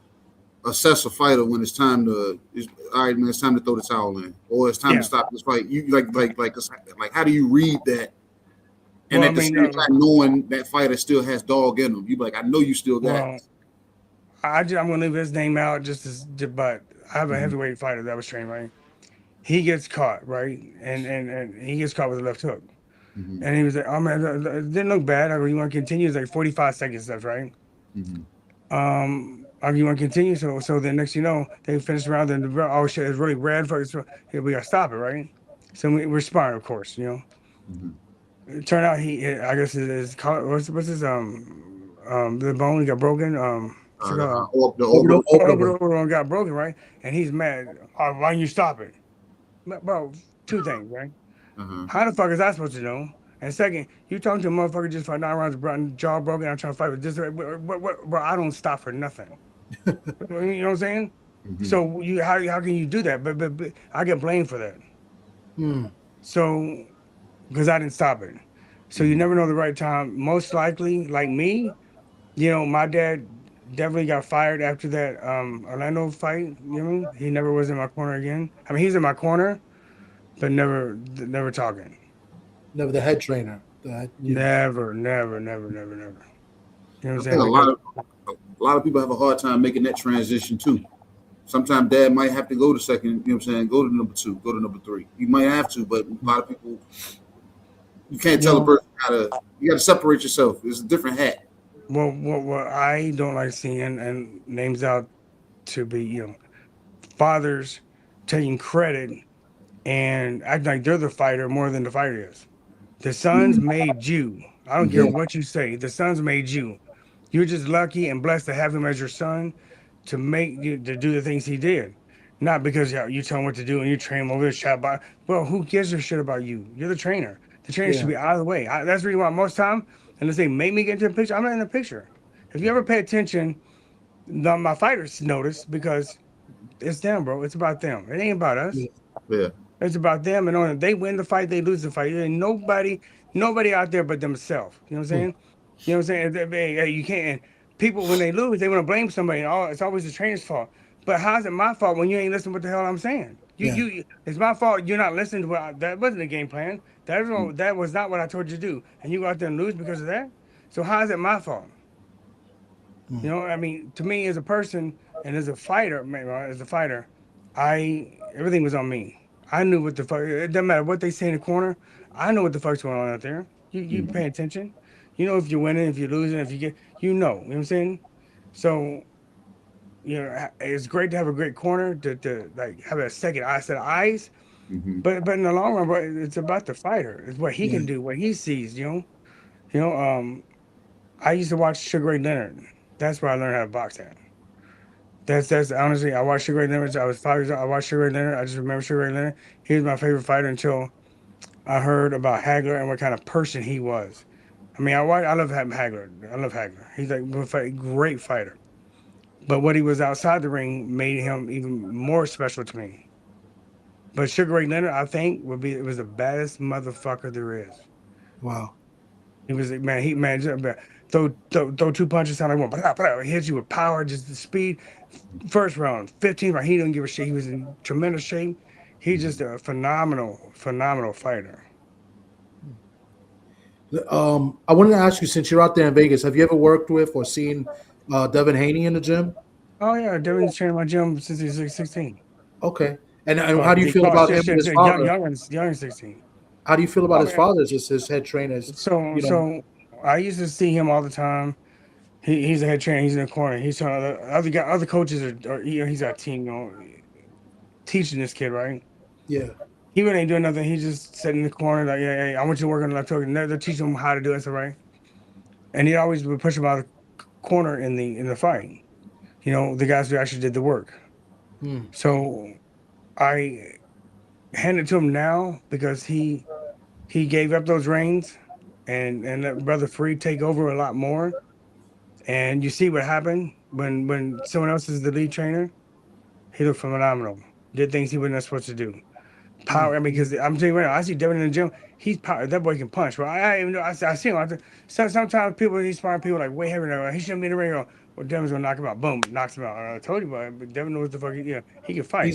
assess a fighter when it's time to all right, man, it's time to throw the towel in, or it's time to stop this fight. You like how do you read that? And at the same time, knowing that fighter still has dog in him, you be like, I know you still got it. I'm gonna leave his name out but I have a heavyweight fighter that was trained right. He gets caught right, and he gets caught with a left hook, and he was like, "Oh man, it didn't look bad. You want to continue?" It's like 45 seconds left, right? You want to continue? So then next you know, they finish around, and oh shit, it's really red. Here we gotta stop it, right? So we're sparring, of course, It turned out I guess his what's his the bone got broken. The orbital got broken, right? And he's mad. Oh, why don't you stop it? Bro, two things, right? How the fuck is I supposed to know? And second, you talking to a motherfucker just for 9 rounds, jaw broken, I'm trying to fight with this. Bro, I don't stop for nothing. You know what I'm saying? So how can you do that? But I get blamed for that. So because I didn't stop it. So you never know the right time. Most likely, like me, my dad definitely got fired after that Orlando fight. You know what I mean? He never was in my corner again. I mean, he's in my corner, but never talking. Never the head trainer. Never. You know what I'm I saying? think Because a lot of people have a hard time making that transition too. Sometimes dad might have to go to second, you know what I'm saying, go to number two, go to number three. You might have to, but a lot of people, you can't you tell a know, person you got to separate yourself. It's a different hat. what I don't like seeing and names out to be, fathers taking credit and act like they're the fighter more than the fighter is. The sons made you. I don't care Yeah. what you say. The sons made you. You're just lucky and blessed to have him as your son to make you to do the things he did. Not because you tell him what to do and you train him over the shot by. Well, who gives a shit about you? You're the trainer. The trainer should Yeah. be out of the way. That's the reason why most time, unless they make me get into the picture, I'm not in the picture. If you ever pay attention, my fighters notice because it's them, bro. It's about them. It ain't about us. Yeah. It's about them, and on they win the fight, they lose the fight. There ain't nobody out there but themselves. You know what I'm Hmm. saying? You know what I'm saying? You can't. And people when they lose, they want to blame somebody. And it's always the trainer's fault. But how's it my fault when you ain't listening to what the hell I'm saying? Yeah. It's my fault. You're not listening to that wasn't a game plan. That was not what I told you to do, and you go out there and lose because of that. So how is it my fault? Hmm. You know, I mean, to me as a person and as a fighter, as a fighter, everything was on me. I knew what the fuck. It doesn't matter what they say in the corner. I know what the fuck's going on out there. You pay attention. You know if you're winning, if you're losing, if you get, you know. You know what I'm saying? So it's great to have a great corner to like have a second set of eyes. Mm-hmm. But in the long run, bro, it's about the fighter. It's what he Yeah. can do, what he sees. You know. I used to watch Sugar Ray Leonard. That's where I learned how to box at. That's honestly, I watched Sugar Ray Leonard. I was 5 years old. I watched Sugar Ray Leonard. I just remember Sugar Ray Leonard. He was my favorite fighter until I heard about Hagler and what kind of person he was. I mean, I love Hagler. I love Hagler. He's like a great fighter. But what he was outside the ring made him even more special to me. But Sugar Ray Leonard, I think, it was the baddest motherfucker there is. Wow. He was man. Throw two punches, sound like one. Blah, blah, he hits you with power, just the speed. First round, 15 round. He didn't give a shit. He was in tremendous shape. He's just a phenomenal fighter. I wanted to ask you, since you're out there in Vegas, have you ever worked with or seen Devin Haney in the gym? Oh yeah, Devin's trained my gym since he was like 16. Okay. And how Well, do you he feel called about him and his father? young 16. How do you feel about Oh his man. father as his head trainers? So I used to see him all the time. He's a head trainer. He's in the corner. He's telling other coaches he's our team, teaching this kid, right? Yeah. He really ain't doing nothing. He's just sitting in the corner, like, yeah, I want you to work on the left hook. And they're teaching him how to do it, so right. And he always would push him out of the corner in the fight. The guys who actually did the work. Hmm. So I hand it to him now because he gave up those reins and let Brother Free take over a lot more. And you see what happened when someone else is the lead trainer. He looked phenomenal. Did things he wasn't supposed to do. Power. I mean, because I'm telling you right now, I see Devin in the gym. He's power. That boy can punch. Well, I even know. I see him. Sometimes he's sparring people like way heavier. He shouldn't be in the ring. Well, Devin's gonna knock him out. Boom, knocks him out. I told you, but Devin knows the fuck. He can fight.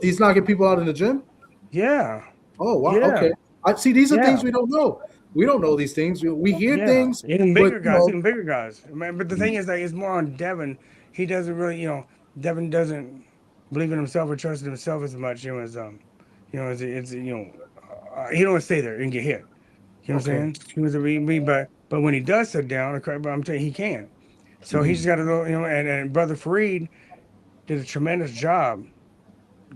He's knocking people out in the gym. Yeah, Oh wow. yeah, Okay. I see. These are yeah, things we don't know. We don't know these things. We hear yeah. things, Even but bigger guys, Man, but the thing is, like, it's more on Devin. He doesn't really, Devin doesn't believe in himself or trust in himself as much, as he don't stay there and get hit. You know what okay. I'm saying? He was a but when he does sit down, okay, but I'm telling you, he can. So he Mhm. just got to go, and Brother Fareed did a tremendous job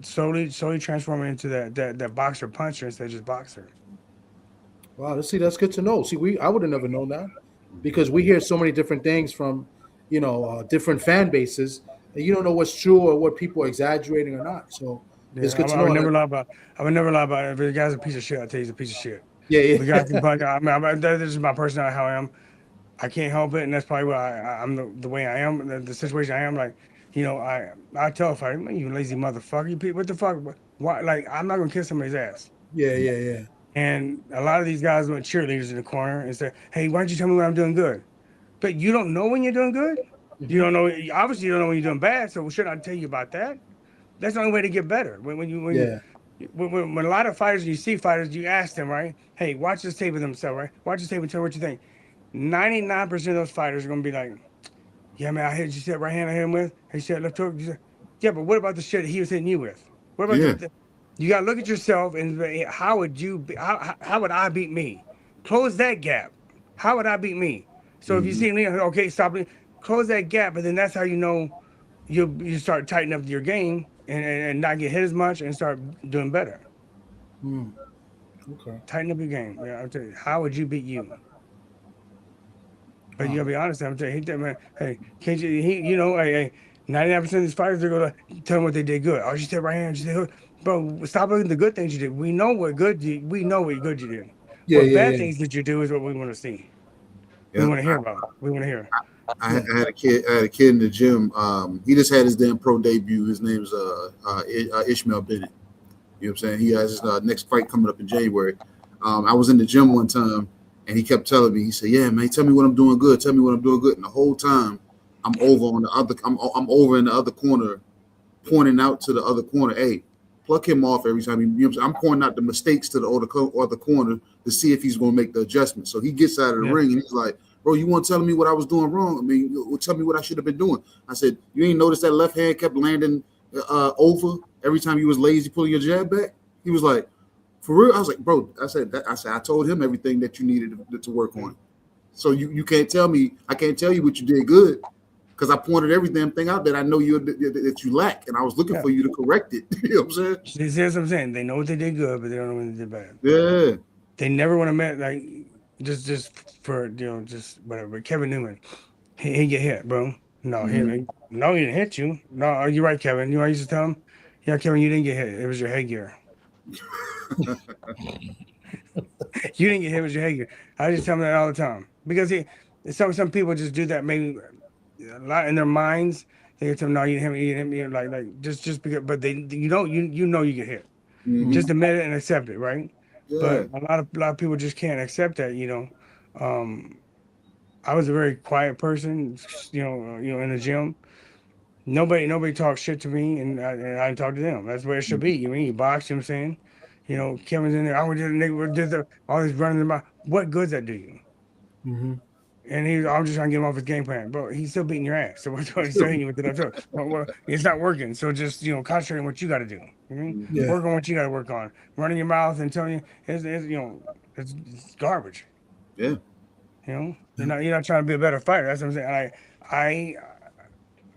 slowly transforming into that boxer puncher instead of just boxer. Wow. Let's see. That's good to know. See, I would have never known that because we hear so many different things from different fan bases, and you don't know what's true or what people are exaggerating or not. So it's Yeah, good to I would know never that. lie about. I would never lie about it. If the guy's a piece of shit, I tell you he's a piece of shit. Yeah. If a Yeah. guy can punch, that is my personality, how I am. I can't help it, and that's probably why I'm the way I am, the situation I am. Like, I tell a fighter, man, you lazy motherfucker, what the fuck? Why? Like, I'm not gonna kiss somebody's ass. Yeah. Yeah. Yeah. And a lot of these guys went cheerleaders in the corner and said, "Hey, why don't you tell me when I'm doing good?" But you don't know when you're doing good. You Mhm. don't know. Obviously, you don't know when you're doing bad. So should I tell you about that? That's the only way to get better. Yeah. When a lot of fighters, you see fighters, you ask them, right? Hey, watch this tape of themselves, right? Watch this tape and tell me what you think. 99% of those fighters are gonna be like, yeah, man, I hit you said right hand I hit him with. He said left hook. You said, yeah, but what about the shit he was hitting you with? What about Yeah. you gotta look at yourself and say, how would you be, how would I beat me? Close that gap. How would I beat me? So if you see me, okay, stop it, close that gap, and then that's how you know you start tightening up your game and not get hit as much and start doing better. Okay. Tighten up your game. Yeah, I'll tell you. How would you beat you? But you gotta be honest. I'm telling you, he, man, hey, can't you? You know, hey, 99% of these fighters, they're gonna tell them what they did good. Oh, you said right hand, you said, bro, stop looking at the good things you did. We know what good we know what good you did. Yeah, What yeah, bad yeah. things did you do is what we want to see. We Yeah. want to hear about. We want to hear. I had a kid. I had a kid in the gym. He just had his damn pro debut. His name's Ishmael Bennett. You know what I'm saying? He has his next fight coming up in January. I was in the gym one time, and he kept telling me. He said, "Yeah, man, tell me what I'm doing good. Tell me what I'm doing good." And the whole time, I'm over on the other. I'm over in the other corner, pointing out to the other corner. Hey, pluck him off every time. You know what I'm saying? I'm pointing out the mistakes to the other corner to see if he's going to make the adjustment. So he gets out of the ring, and he's like, "Bro, you weren't telling me what I was doing wrong. I mean, tell me what I should have been doing." I said, "You ain't noticed that left hand kept landing over every time you was lazy pulling your jab back?" He was like, "For real?" I was like, "Bro," I said, I told him everything that you needed to work on. So you can't tell me, I can't tell you what you did good because I pointed every damn thing out that I know that you lack, and I was looking for you to correct it." You know what I'm saying? See what I'm saying? They know what they did good, but they don't know what they did bad. Yeah. They never want to admit, like, just for just whatever. Kevin Newman, he get hit, bro. No, he didn't hit you. No, you're right, Kevin. You know, I used to tell him, yeah, Kevin, you didn't get hit. It was your headgear. You didn't get hit with your headgear. I just tell him that all the time because some people just do that maybe a lot in their minds. They tell him, no, you didn't hit me, like just because, but you know you get hit. Just admit it and accept it, right? Yeah. But a lot of people just can't accept that, you know. I was a very quiet person, you know, in the gym. Nobody talks shit to me, and I talk to them. That's where it should be. You mean you box? You know what I'm saying? You know, Kevin's in there. I would just all these running about. What good does that do you? And I'm just trying to get him off his game plan, bro. He's still beating your ass. So what's he's still hitting you with it? Well, it's not working. So just concentrate on what you got to do. You mean? Work on what you got to work on. Running your mouth and telling you it's garbage. Yeah. You know, you're not trying to be a better fighter. That's what I'm saying.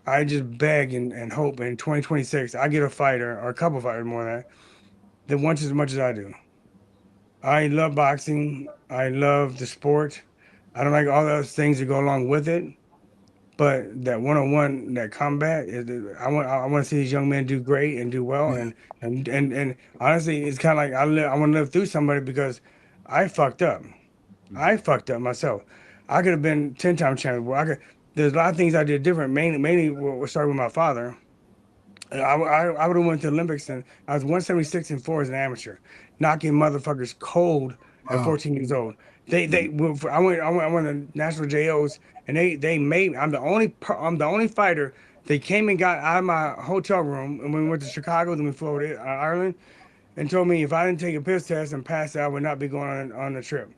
I just beg and hope in 2026 I get a fighter or a couple fighters more than that wants as much as I do. I love boxing. I love the sport. I don't like all those things that go along with it, but that one-on-one, that combat I want to see these young men do great and do well. And honestly, it's kind of like I want to live through somebody because I fucked up. I fucked up myself. I could have been 10-time champion. There's a lot of things I did different. Mainly what started with my father. I would have went to the Olympics and I was 176-4 as an amateur, knocking motherfuckers cold at 14 years old. I went to national JOs and they made. I'm the only fighter. They came and got out of my hotel room and we went to Chicago. Then we flew to Ireland and told me if I didn't take a piss test and pass it, I would not be going on the trip.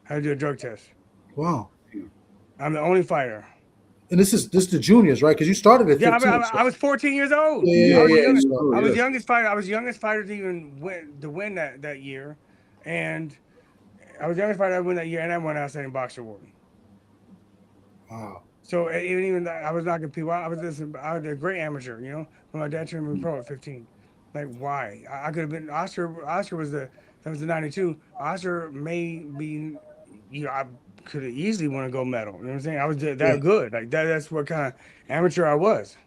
I had to do a drug test. Wow. I'm the only fighder. And this is the juniors, right? Because you started at 15. I was 14 years old. Yeah, I was youngest fighter. I was youngest fighter to even win that year, and I was youngest fighter to win that year, and I won Outstanding Boxer Award. Wow. So even I was knocking people out. I was a great amateur, you know. When my dad turned me pro at 15, like why? I could have been Oscar. Oscar was the 92. Oscar may be, I could have easily won a gold medal. You know what I'm saying? I was that good. Like that's what kind of amateur I was.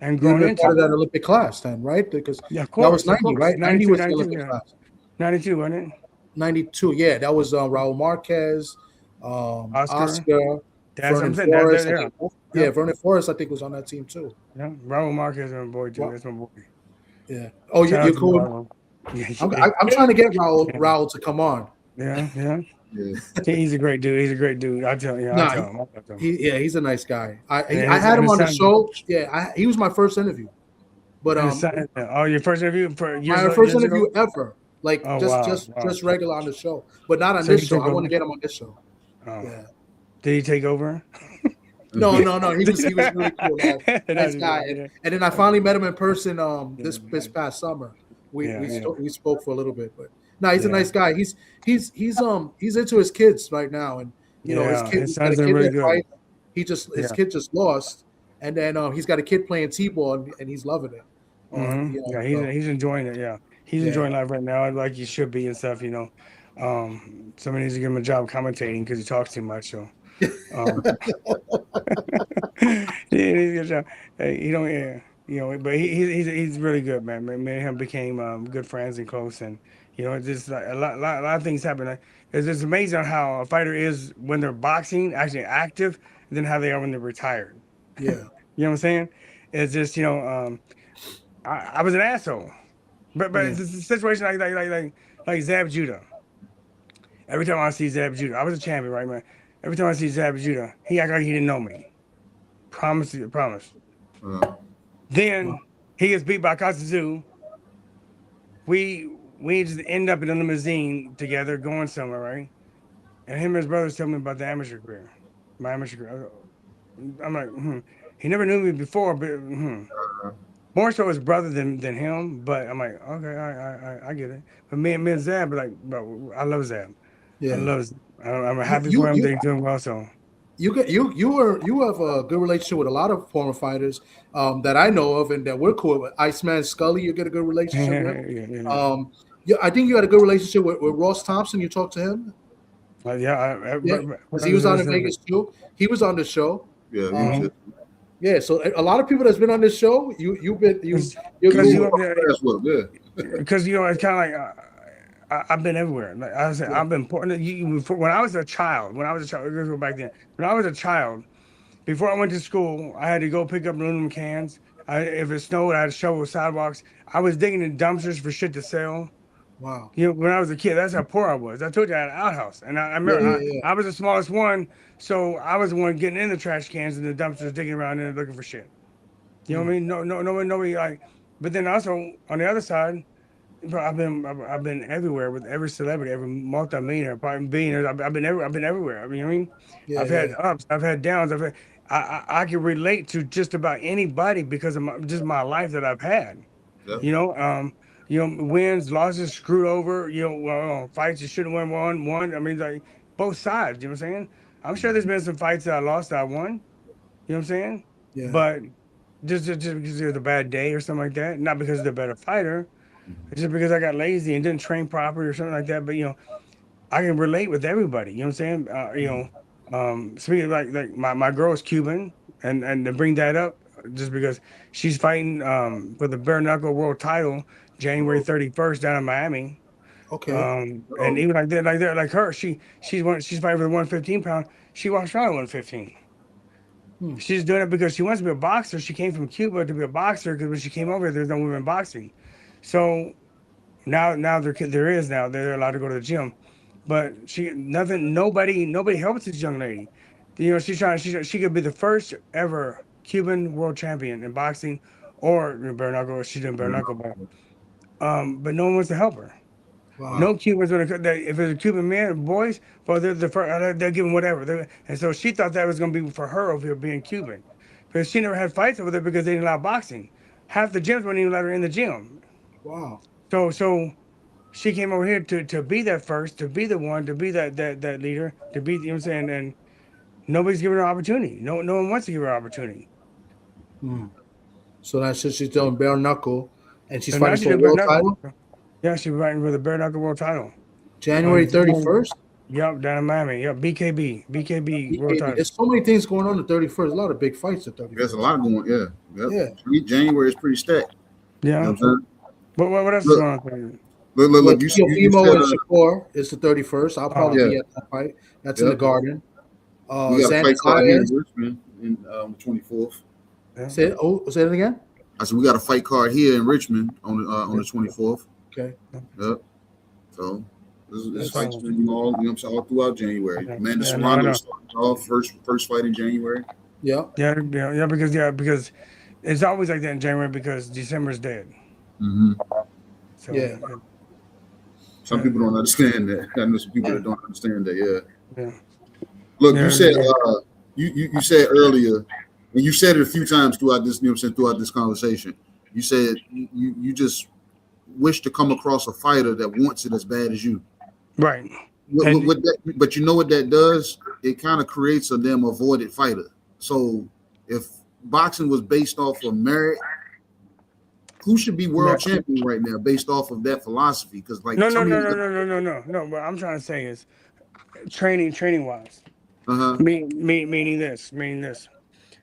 And growing into part of that Olympic class then, right? Because of course, that was 90, right? 90 was the Olympic class. 92, wasn't it? 92, yeah. That was Raul Marquez, Oscar, Vernon Forrest. Vernon Forrest, I think, was on that team too. Yeah, Raul Marquez is my boy too. That's my boy. Yeah. Oh, you're cool. I'm trying to get Raul to come on. Yeah. He's a great dude. I tell him. He's a nice guy. I had him on the show. Yeah, he was my first interview. But your first interview my first interview ever. Like just regular on the show, but not on this show. I want to get him on this show. Yeah. Did he take over? No. He was really cool. Nice guy. Yeah. And then I finally met him in person this past summer. Yeah, We spoke for a little bit, but no, he's a Yeah. nice guy. He's into his kids right now, and his Yeah, kid his he's got a sons are kid really that good. fights. His Yeah. kid just lost, and then he's got a kid playing t-ball, and he's loving it. Yeah, So, he's enjoying it. Yeah, he's Yeah. enjoying life right now, like he should be and stuff. Somebody needs to give him a job commentating because he talks too much. So, um, yeah, he's a good job. Hey, he don't, yeah, but he's really good, man. Me and him became good friends and close, and it's just like a lot of things happen. Like, it's just amazing how a fighter is when they're boxing, actually active, and then how they are when they're retired. Yeah. You know what I'm saying? It's just I was an asshole, but Yeah. it's a situation like Zab Judah. Every time I see Zab Judah, I was a champion, right, man? Every time I see Zab Judah, he act like he didn't know me. Promise you, promise. Then he gets beat by Kazuzu. We just end up in a limousine together going somewhere, right? And him and his brothers tell me about the amateur career, my amateur career. I'm like, he never knew me before, but more so his brother than him. But I'm like, okay, I get it. But me and Zab, like, bro, I love Zab. Yeah. I love Zab. I'm happy You- for him you- that he's doing well. So You have a good relationship with a lot of former fighters that I know of and that we're cool with. Iceman Scully, you get a good relationship with. yeah. I think you had a good relationship with Ross Thompson. You talked to him. Yeah, Because he was on in Vegas too. He was on the show. Yeah, Yeah, so a lot of people that's been on this show, you're because it's kind of like I've been everywhere. Like I said, I've been important. When I was a child, let's go back then. When I was a child, before I went to school, I had to go pick up aluminum cans. If it snowed, I had to shovel sidewalks. I was digging in dumpsters for shit to sell. Wow. When I was a kid, that's how poor I was. I told you I had an outhouse, and I remember I was the smallest one, so I was the one getting in the trash cans and the dumpsters, digging around in looking for shit. You know what I mean? Nobody like. But then also on the other side, bro, I've been everywhere with every celebrity, every multi-millionaire, probably billionaire. I've been everywhere. I mean, I've had ups, I've had downs. I can relate to just about anybody because of just my life that I've had. Yeah. Wins, losses, screwed over. Fights you shouldn't win, won. I mean, like both sides. You know what I'm saying? I'm sure there's been some fights that I lost, that I won. You know what I'm saying? Yeah. But just because it was a bad day or something like that, not because they're a better fighter. It's just because I got lazy and didn't train properly or something like that. But I can relate with everybody. You know what I'm saying? Speaking of like my girl is Cuban, and to bring that up just because she's fighting for the bare knuckle world title January 31st down in Miami. Okay. And even like her, she's fighting for the 115 pound. She walks around at 115. She's doing it because she wants to be a boxer. She came from Cuba to be a boxer because when she came over, there's no women boxing. So now they're allowed to go to the gym, but nobody helps this young lady. She could be the first ever Cuban world champion in boxing or bare knuckle. She's doing bare knuckle, but no one wants to help her. Wow. No Cubans if it's a Cuban man, boys, well, they're the first, they're giving whatever. And so she thought that was going to be for her over here being Cuban, because she never had fights over there because they didn't allow boxing. Half the gyms wouldn't even let her in the gym. Wow. So she came over here to be that first, to be the one, to be that leader, to be, you know what I'm saying? And nobody's giving her opportunity. No one wants to give her opportunity. So that's just she's doing bare knuckle, and she's So now fighting she's for a doing bare world knuckle. title. Yeah, she's fighting for the bare knuckle world title. January 31st. Yep, down in Miami. Yep, BKB world title. There's so many things going on the 31st. A lot of big fights at 31st. There's a lot going. Yeah. Yeah. January is pretty stacked. Yeah. You know what I'm saying? What else is going on for you? Look. You Teofimo said, and Shakur is the 31st. I'll probably be at that fight. That's in the Garden. we got a fight card here in Richmond in the 24th. Yeah. Say it again. I said we got a fight card here in Richmond on the 24th. Okay. Yep. So this fights been all all throughout January. Amanda Yeah, Serrano started off first fight in January. Yeah. Yeah, because it's always like that in January because December's dead. Mm-hmm. So Yeah. Some people don't understand that. I know some people that don't understand that. Yeah. Look, Yeah, you said yeah. you said earlier, and you said it a few times throughout this, throughout this conversation. You said you just wish to come across a fighter that wants it as bad as you. Right. And But you know what that does? It kind of creates a damn avoided fighter. So if boxing was based off of merit, who should be world right. champion right now based off of that philosophy? Because like No, no, some of no, these, no, no, no, no, no, no. What I'm trying to say is training wise. uh-huh, Meaning this.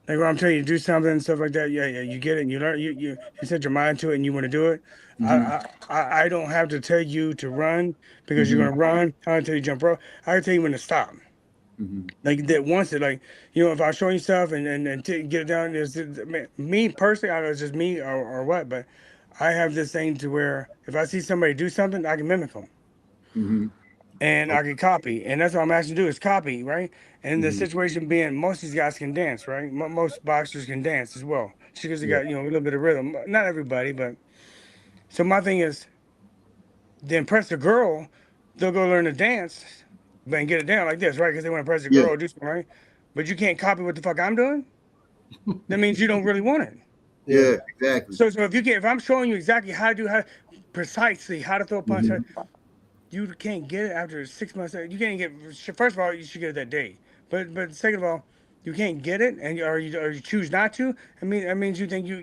Like when I'm telling you to do something and stuff like that, yeah, yeah, you get it. And you learn. You set your mind to it, and you want to do it. mm-hmm, I don't have to tell you to run because you're mm-hmm, gonna run. I don't tell you to jump rope. I tell you when to stop. mm-hmm, Like that wants it. Like if I show you stuff and get it down. There's me personally. I don't know it's just me or what, but I have this thing to where if I see somebody do something, I can mimic them mm-hmm, and I can copy, and that's what I'm asking to do is copy, right? And the mm-hmm. situation being, most of these guys can dance, right? Most boxers can dance as well, because they Yeah, got a little bit of rhythm. Not everybody, but so my thing is to impress a girl, they'll go learn to dance, and get it down like this, right? Because they want to impress a yeah, girl or do something, right? But you can't copy what the fuck I'm doing. That means you don't really want it. yeah, exactly. So if I'm showing you exactly precisely how to throw a punch, Mm-hmm, you can't get it after 6 months. You can't get. First of all, you should get it that day. But second of all, you can't get it, and you choose not to. That means you think you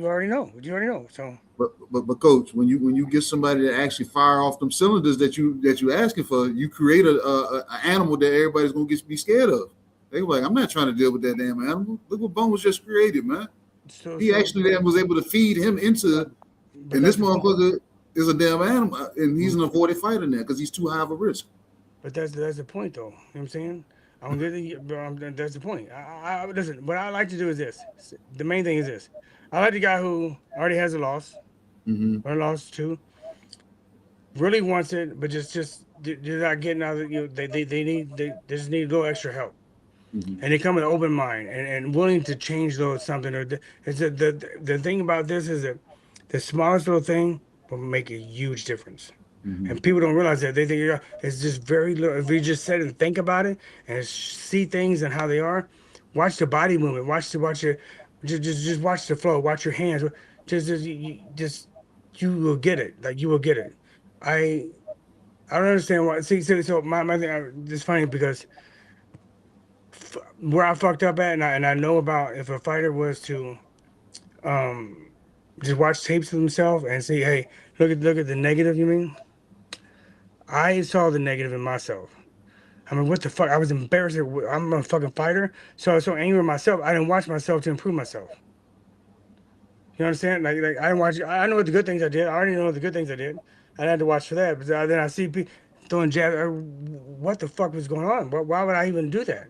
already know. You already know. So but coach, when you get somebody to actually fire off them cylinders that you asking for, you create a animal that everybody's gonna be scared of. They like, I'm not trying to deal with that damn animal. Look what Bones just created, man. so He so. actually was able to feed him into, But and this that's the point. motherfucker is a damn animal, and he's an avoided fighter now because he's too high of a risk. But that's the point, though. You know what I'm saying? I'm good. That's the point. Listen. What I like to do is this. The main thing is this. I like the guy who already has a loss Mm-hmm. or lost two, really wants it, but they're not getting out of they just need a little extra help. Mm-hmm. And they come with an open mind and willing to change those something. It's the thing about this is that the smallest little thing will make a huge difference. Mm-hmm. And people don't realize that. They think it's just very little. If you just sit and think about it and see things and how they are, watch the body movement. Watch your just watch the flow. Watch your hands. Just you will get it. Like you will get it. I I don't understand why. See, so my thing. It's funny because where I fucked up at, and I know about if a fighter was to um just watch tapes of himself and see, hey, look at the negative. You mean? I saw the negative in myself. I mean, what the fuck? I was embarrassed. I'm a fucking fighter, so I was so angry with myself. I didn't watch myself to improve myself. You understand? Like I didn't watch. I know what the good things I did. I already know the good things I did. I had to watch for that. But then I see people throwing jabs. What the fuck was going on? Why would I even do that?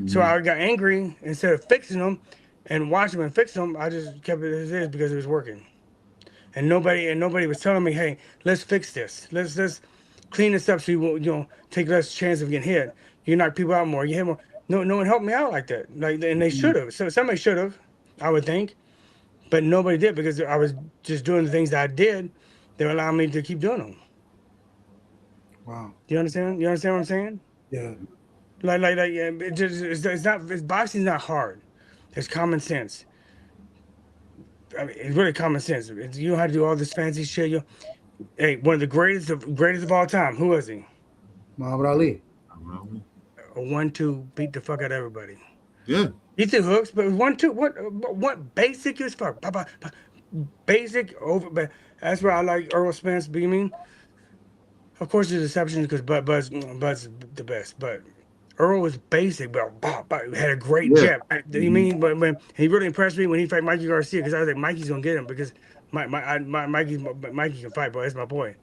So Mm-hmm. I got angry instead of fixing them and watching them and fixing them. I just kept it as is because it was working. And nobody was telling me, hey, let's fix this. Let's clean this up so you won't take less chance of getting hit. You knock people out more. You hit more. No one helped me out like that. Like, and they should have. So somebody should have, I would think, but nobody did because I was just doing the things that I did. They were allowing me to keep doing them. Wow. Do you understand? You understand what I'm saying? Yeah. Yeah, it's not. Boxing's not hard. It's common sense. I mean, it's really common sense. You don't have to do all this fancy shit. Hey, one of the greatest of all time. Who was he? Muhammad Ali. A 1-2 beat the fuck out of everybody. Yeah. He threw hooks, but 1-2. What basic as fuck? Basic over. But that's why I like Earl Spence beaming. Of course, there's exceptions because Bud's the best, but Earl was basic, but had a great Yeah. jab. You Mm-hmm. mean, but when he really impressed me when he fought Mikey Garcia because I was like, Mikey's gonna get him because Mikey can fight, bro. That's my boy.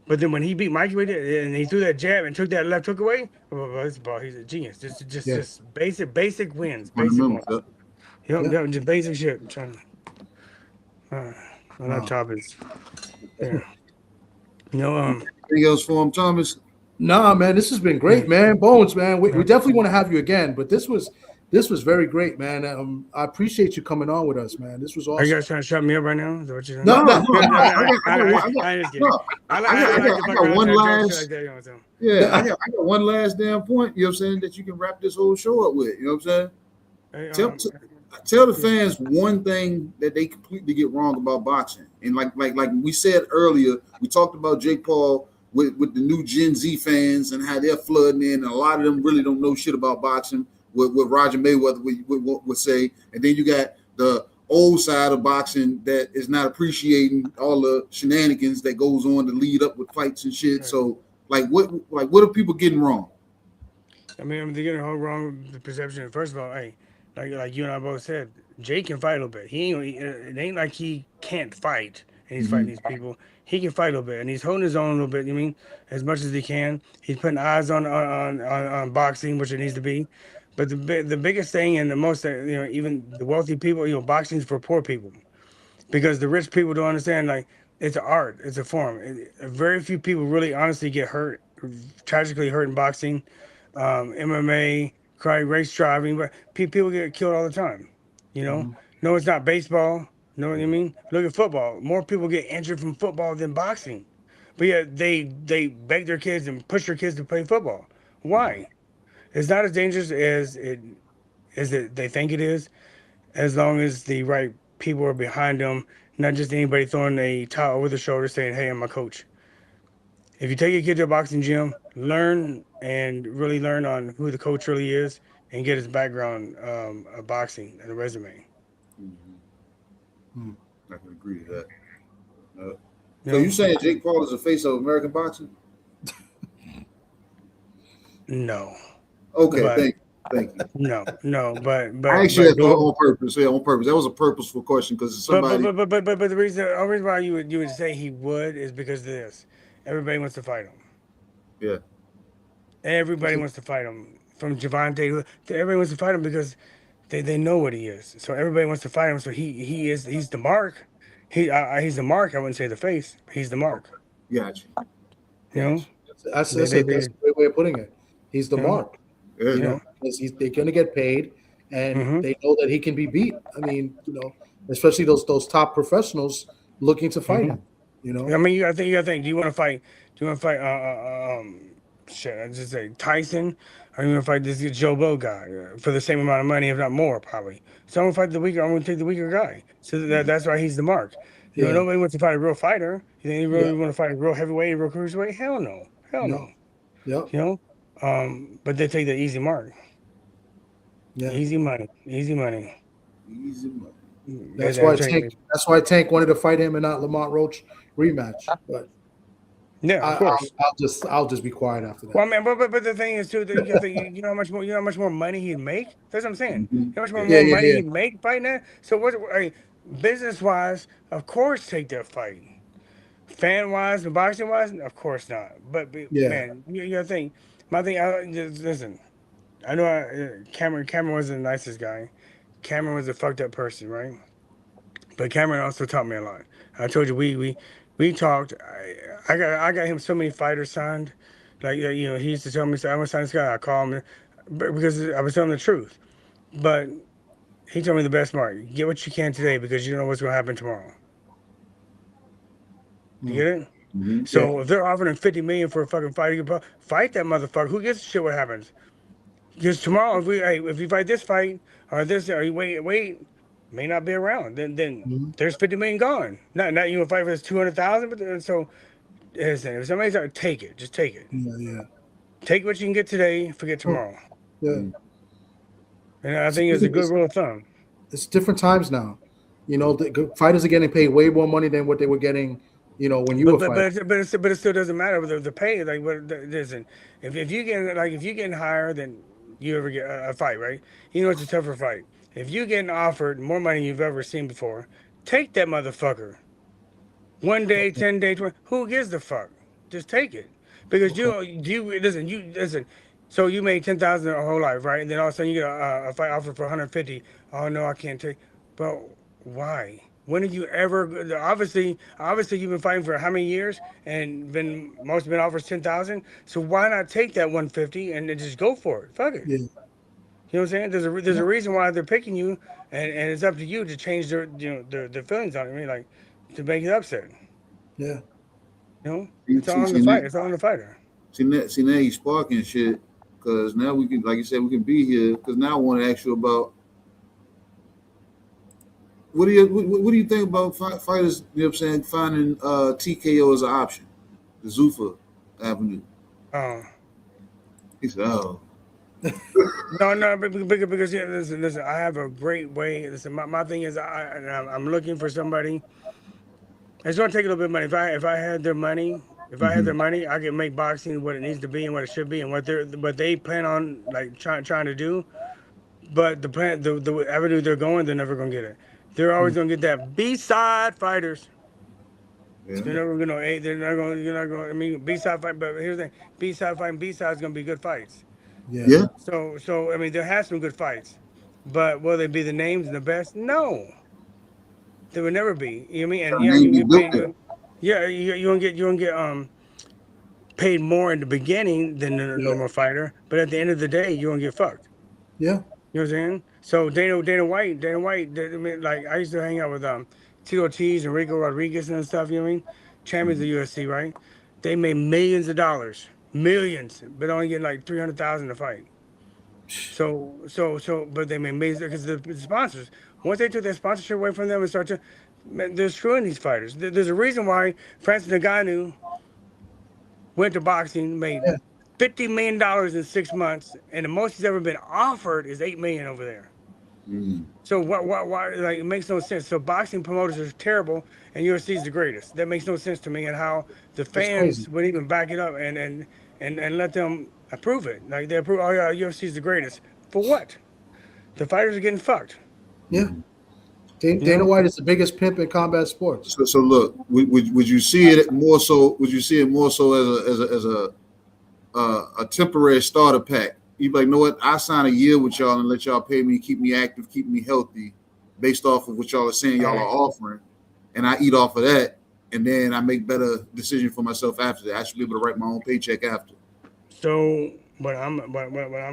But then when he beat Mikey with it and he threw that jab and took that left hook away, he's a genius. Yeah. Just basic wins, basic Fundamentals. wins. Just basic shit. I'm trying to, on that topics. Yeah. Anything else for him, Thomas? Nah, man, this has been great, man. Bones, man. We definitely want to have you again, but this was This was very great, man. I appreciate you coming on with us, man. This was Are you awesome. guys trying to shut me up right now? Is that what you're No, saying? no, no, no. I just kidding. No, I like to I fuck got around one and jokes last. like that, you know. So. Yeah, I got one last damn point. You know what I'm saying, that you can wrap this whole show up with. You know what I'm saying? Hey, Tell the fans one thing that they completely get wrong about boxing. And like we said earlier, we talked about Jake Paul with the new Gen Z fans and how they're flooding in, and a lot of them really don't know shit about boxing. What Roger Mayweather would say, and then you got the old side of boxing that is not appreciating all the shenanigans that goes on to lead up with fights and shit. Right. So what are people getting wrong? I mean, they're getting the whole wrong perception. First of all, hey, like you and I both said, Jake can fight a little bit. It ain't like he can't fight and he's fighting these people. He can fight a little bit, and he's holding his own a little bit. You mean as much as he can. He's putting eyes on boxing, which it needs to be. But the biggest thing and the most, even the wealthy people, boxing is for poor people, because the rich people don't understand. Like, it's an art, it's a form. Very few people really honestly get hurt, tragically hurt in boxing, MMA, karate, race driving, but people get killed all the time. You know, no, it's not baseball. Know what I mean? Look at football. More people get injured from football than boxing, but yet they beg their kids and push their kids to play football. Why? It's not as dangerous as they think it is, as long as the right people are behind them, not just anybody throwing a towel over the shoulder saying, "Hey, I'm a coach." If you take your kid to a boxing gym, learn and really learn on who the coach really is and get his background of boxing and a resume. I can agree to that. You So know? you saying Jake Paul is the face of American boxing? No. Okay, But- thank you. No, but I actually had on purpose. Yeah, on purpose. That was a purposeful question because somebody. but the reason why you would say he would is because of this. Everybody wants to fight him. Yeah. Everybody wants to fight him. From Javante, everybody wants to fight him because they know what he is. So everybody wants to fight him. So he's the mark. He's the mark. I wouldn't say the face. He's the mark. Gotcha. You know. That's a great way of putting it. He's the mark. Yeah. You know, because they're going to get paid, and they know that he can be beat. I mean, especially those top professionals looking to fight him. You know, I mean, you gotta think. Do you want to fight? Shit, I just say Tyson, or you want to fight this Joe Blow guy for the same amount of money, if not more, probably? So I'm gonna fight the weaker. I'm gonna take the weaker guy. So that's why he's the mark. Nobody wants to fight a real fighter. You think you really want to fight a real heavyweight, a real cruiserweight? Hell no. Yeah. You know, but they take the easy mark. Yeah. Easy money. Easy money. That's why Tank wanted to fight him and not Lamont Roach rematch. But yeah, of course. I'll just be quiet after that. Well, man, but the thing is too, you know how much more money he'd make. That's what I'm saying. You know how much more money he'd make fighting that. So business wise, of course, take that fight. Fan wise and boxing wise, of course not. But man, you gotta think. My thing, listen. I know Cameron was the nicest guy. Cameron was a fucked up person, right? But Cameron also taught me a lot. I told you we talked. I got him so many fighters signed. Like, he used to tell me, "I'm gonna sign this guy." I call him because I was telling the truth. But he told me the best part: get what you can today because you don't know what's gonna happen tomorrow. You get it? So if they're offering him $50 million for a fucking fight, fight that motherfucker. Who gives a shit what happens? Because tomorrow, if you fight this fight or this, or you wait, may not be around. Then there's $50 million gone. Not you gonna fight for this 200,000. But so, listen, if somebody's out, take it. Just take it. Yeah. Take what you can get today. Forget tomorrow. Yeah. And I think it's a good rule of thumb. It's different times now. The fighters are getting paid way more money than what they were getting. When you were fighting. But it still doesn't matter with the pay. Like, listen, if you getting higher than you ever get a fight, right? It's a tougher fight. If you getting offered more money than you've ever seen before, take that motherfucker. 1 day, 10 days, 20, who gives the fuck? Just take it, because you listen. So you made 10,000 a whole life, right? And then all of a sudden you get a fight offer for 150. Oh no, I can't take. But why? When have you ever? Obviously, you've been fighting for how many years, and most have been offers 10,000. So why not take that 150 and then just go for it? Fuck it. Yeah. You know what I'm saying? There's a reason why they're picking you, and it's up to you to change their feelings on it. I mean, like to make it upset. Yeah. You know, See, it's all on the fight. It's all on the fighter. see now he's sparking shit. Because now we can, like you said, we can be here. Because now I want to ask you about what do you think about fighters? You know what I'm saying? Finding TKO as an option, the Zuffa Avenue. Oh. He said, "Oh, No, because yeah, listen. I have a great way. Listen, my thing is, I'm looking for somebody. It's gonna take a little bit of money. If I had their money, I can make boxing what it needs to be and what it should be and what they plan on like trying to do. But the avenue they're going, they're never gonna get it. They're always gonna get that B-side fighters. yeah, They're never gonna. They're not going. You're not going. I mean, B-side fight. But here's the thing: B-side fighting B-side is gonna be good fights. Yeah. yeah." So I mean, there has some good fights, but will they be the names and the best? No, they would never be. You know what I mean? And Her yeah, name you be get built paid. there. Yeah, you gonna get paid more in the beginning than a Yeah. normal fighter, but at the end of the day, you're gonna get fucked. Yeah. You know what I'm saying? So Dana White, I mean, like I used to hang out with Tito Ortiz and Rico Rodriguez and stuff. You know what I mean? Champions of UFC, right? They made millions of dollars, millions, but only getting like 300,000 a fight. But they made millions because the sponsors. Once they took their sponsorship away from them and start to, man, they're screwing these fighters. There's a reason why Francis Ngannou went to boxing, made Yeah. $50 million in 6 months, and the most he's ever been offered is $8 million over there. Mm. So why like it makes no sense. So boxing promoters are terrible, and UFC is the greatest. That makes no sense to me, and how the It's crazy. fans would even back it up and let them approve it. Like they approve, oh yeah, UFC is the greatest. For what? The fighters are getting fucked. Yeah. You Dana know? White is the biggest pimp in combat sports. So look, would you see it more so? Would you see it more so as a temporary starter pack? You'd be like, you know what? I sign a year with y'all and let y'all pay me, keep me active, keep me healthy, based off of what y'all are saying y'all are offering, and I eat off of that, and then I make better decision for myself after that. I should be able to write my own paycheck after. So what I'm